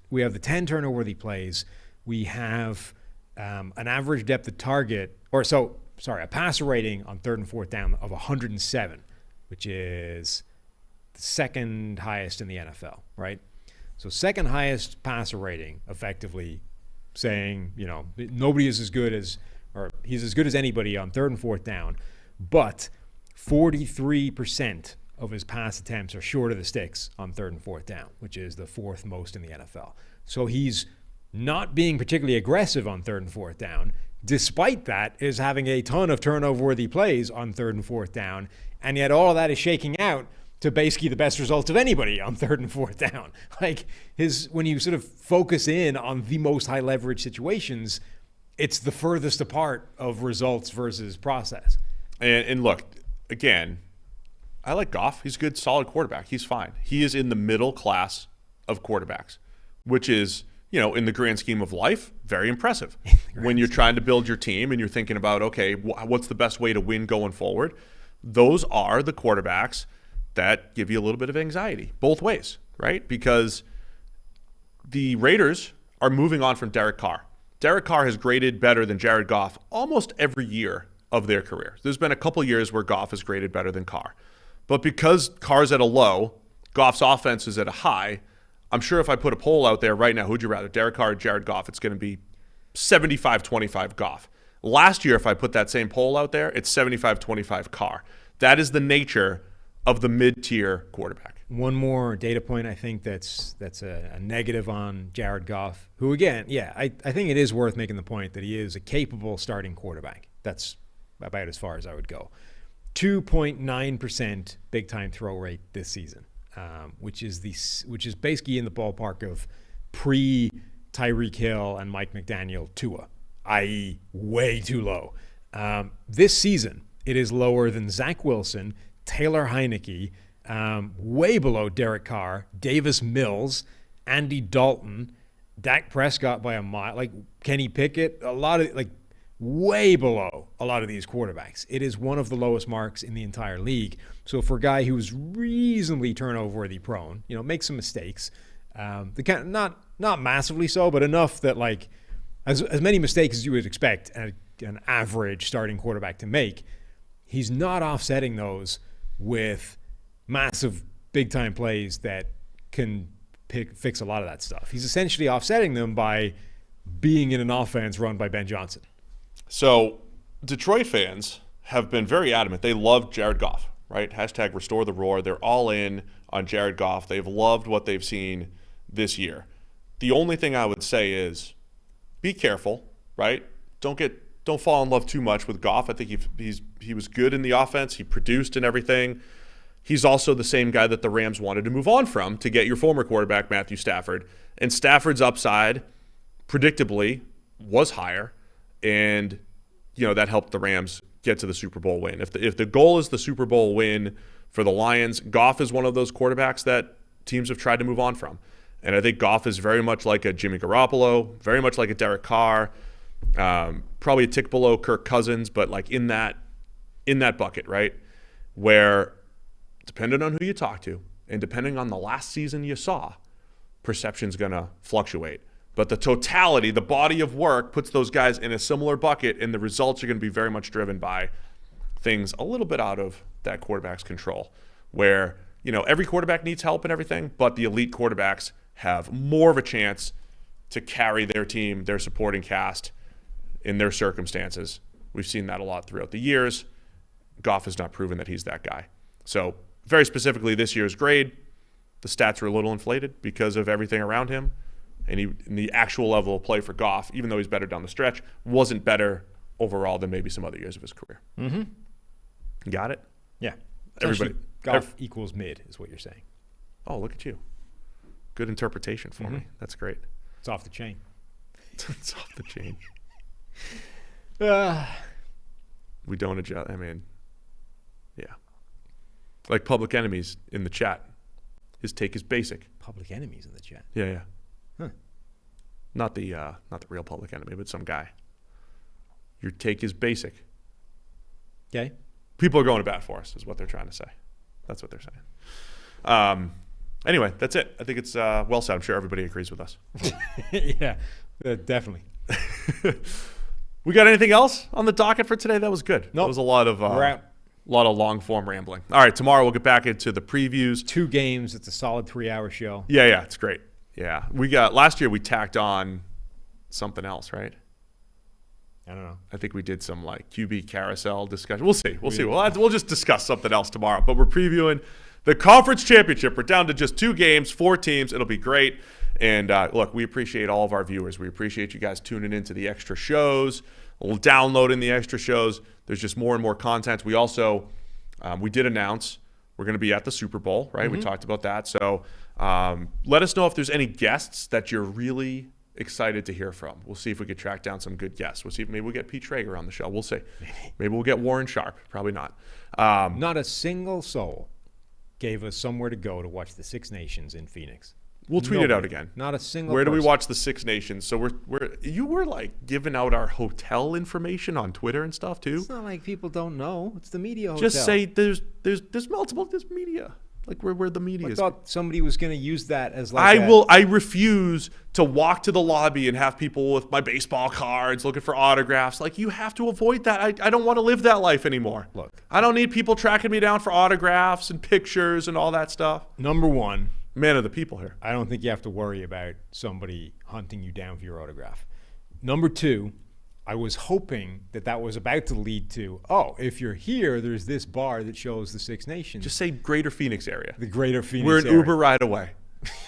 we have the 10 turnover-worthy plays. We have an average depth of target, a passer rating on 3rd and 4th down of 107, which is the second highest in the NFL, right? So second highest passer rating, effectively saying, nobody is as good as, or he's as good as anybody on 3rd and 4th down, but 43% of his pass attempts are short of the sticks on 3rd and 4th down, which is the 4th most in the NFL. So he's not being particularly aggressive on 3rd and 4th down. Despite that, is having a ton of turnover-worthy plays on 3rd and 4th down, and yet all of that is shaking out to basically the best results of anybody on 3rd and 4th down. When you sort of focus in on the most high leverage situations, it's the furthest apart of results versus process. And look, again, I like Goff. He's a good, solid quarterback. He's fine. He is in the middle class of quarterbacks, which is, in the grand scheme of life, very impressive. When you're trying to build your team and you're thinking about, okay, what's the best way to win going forward? Those are the quarterbacks that give you a little bit of anxiety both ways, right? Because the Raiders are moving on from Derek Carr. Derek Carr has graded better than Jared Goff almost every year of their career. There's been a couple years where Goff has graded better than Carr. But because Carr's at a low, Goff's offense is at a high, I'm sure if I put a poll out there right now, who'd you rather, Derek Carr or Jared Goff, it's going to be 75-25 Goff. Last year, if I put that same poll out there, it's 75-25 Carr. That is the nature of the mid-tier quarterback. One more data point I think that's a negative on Jared Goff, who again, I think it is worth making the point that he is a capable starting quarterback. That's about as far as I would go. 2.9% big-time throw rate this season, which is basically in the ballpark of pre-Tyreek Hill and Mike McDaniel Tua, i.e. way too low. This season, it is lower than Zach Wilson, Taylor Heineke, way below Derek Carr, Davis Mills, Andy Dalton, Dak Prescott by a mile, Kenny Pickett, way below a lot of these quarterbacks. It is one of the lowest marks in the entire league. So for a guy who's reasonably turnover-worthy prone, makes some mistakes, not massively so, but enough that as many mistakes as you would expect an average starting quarterback to make, he's not offsetting those with massive big-time plays that can fix a lot of that stuff. He's essentially offsetting them by being in an offense run by Ben Johnson. So Detroit fans have been very adamant. They love Jared Goff, right? Hashtag restore the roar. They're all in on Jared Goff. They've loved what they've seen this year. The only thing I would say is be careful, right? Don't fall in love too much with Goff. I think he was good in the offense. He produced and everything. He's also the same guy that the Rams wanted to move on from to get your former quarterback, Matthew Stafford. And Stafford's upside, predictably, was higher. And, that helped the Rams get to the Super Bowl win. If the goal is the Super Bowl win for the Lions. Goff is one of those quarterbacks that teams have tried to move on from. And I think Goff is very much like a Jimmy Garoppolo, very much like a Derek Carr, probably a tick below Kirk Cousins, but like in that bucket, right? Where depending on who you talk to and depending on the last season you saw, perception's going to fluctuate. But the totality, the body of work puts those guys in a similar bucket, and the results are going to be very much driven by things a little bit out of that quarterback's control, where, you know, every quarterback needs help and everything, but the elite quarterbacks have more of a chance to carry their team, their supporting cast in their circumstances. We've seen that a lot throughout the years. Goff has not proven that he's that guy. So very specifically this year's grade, the stats are a little inflated because of everything around him. And the actual level of play for Goff, even though he's better down the stretch, wasn't better overall than maybe some other years of his career. Mm-hmm. Got it? Yeah. Everybody. Goff equals mid is what you're saying. Oh, look at you. Good interpretation for me. That's great. It's off the chain. It's off the chain. We don't adjust. I mean, yeah. Like Public Enemies in the chat. His take is basic. Public Enemies in the chat. Yeah. Huh. Not the real Public Enemy, but some guy. Your take is basic. Okay. People are going to bat for us, is what they're trying to say. That's what they're saying. Anyway, that's it. I think it's well said. I'm sure everybody agrees with us. Yeah, definitely. We got anything else on the docket for today? That was good. Nope. That was a lot of long form rambling. All right, tomorrow we'll get back into the previews. 2 games. It's a solid 3-hour show. Yeah, it's great. Yeah, last year we tacked on something else, right? I don't know. I think we did some like QB carousel discussion. We'll see. We'll just discuss something else tomorrow. But we're previewing the conference championship. We're down to just 2 games, 4 teams. It'll be great. And look, we appreciate all of our viewers. We appreciate you guys tuning into the extra shows, downloading the extra shows. There's just more and more content. We also, we did announce we're going to be at the Super Bowl, right? Mm-hmm. We talked about that. So let us know if there's any guests that you're really excited to hear from. We'll see if we could track down some good guests. We'll see if maybe we'll get Pete Traeger on the show. We'll see. Maybe we'll get Warren Sharp. Probably not. Not a single soul gave us somewhere to go to watch the Six Nations in Phoenix. We'll tweet it out again. Not a single Where do we person. watch the Six Nations? So you were like giving out our hotel information on Twitter and stuff too. It's not like people don't know. It's the media hotel. Just say there's media. Like where the media is. I thought somebody was going to use that as like I refuse to walk to the lobby and have people with my baseball cards looking for autographs. Like, you have to avoid that. I don't want to live that life anymore. Look. I don't need people tracking me down for autographs and pictures and all that stuff. Number one. Man of the people here. I don't think you have to worry about somebody hunting you down for your autograph. Number two, I was hoping that was about to lead to, if you're here, there's this bar that shows the Six Nations. Just say Greater Phoenix area. The Greater Phoenix We're an area. Uber ride away.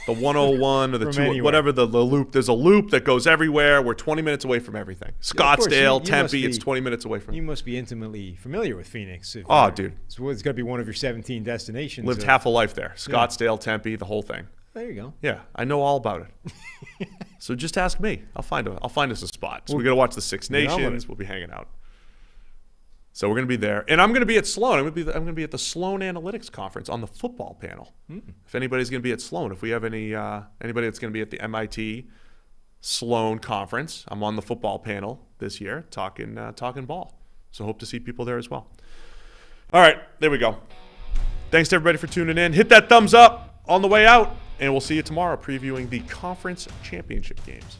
The 101 or the 2, anywhere. whatever the loop. There's a loop that goes everywhere. We're 20 minutes away from everything. Scottsdale, Tempe, it's 20 minutes away from. You must be intimately familiar with Phoenix. Dude. It's got to be one of your 17 destinations. Lived half a life there. Scottsdale, Tempe, the whole thing. There you go. Yeah, I know all about it. So just ask me. I'll find us a spot. So we're gonna watch the Six Nations. We'll be hanging out. So we're gonna be there, and I'm gonna be at Sloan. I'm gonna be at the Sloan Analytics Conference on the football panel. If anybody's gonna be at Sloan, if we have anybody that's gonna be at the MIT Sloan Conference, I'm on the football panel this year, talking ball. So hope to see people there as well. All right, there we go. Thanks to everybody for tuning in. Hit that thumbs up on the way out, and we'll see you tomorrow previewing the conference championship games.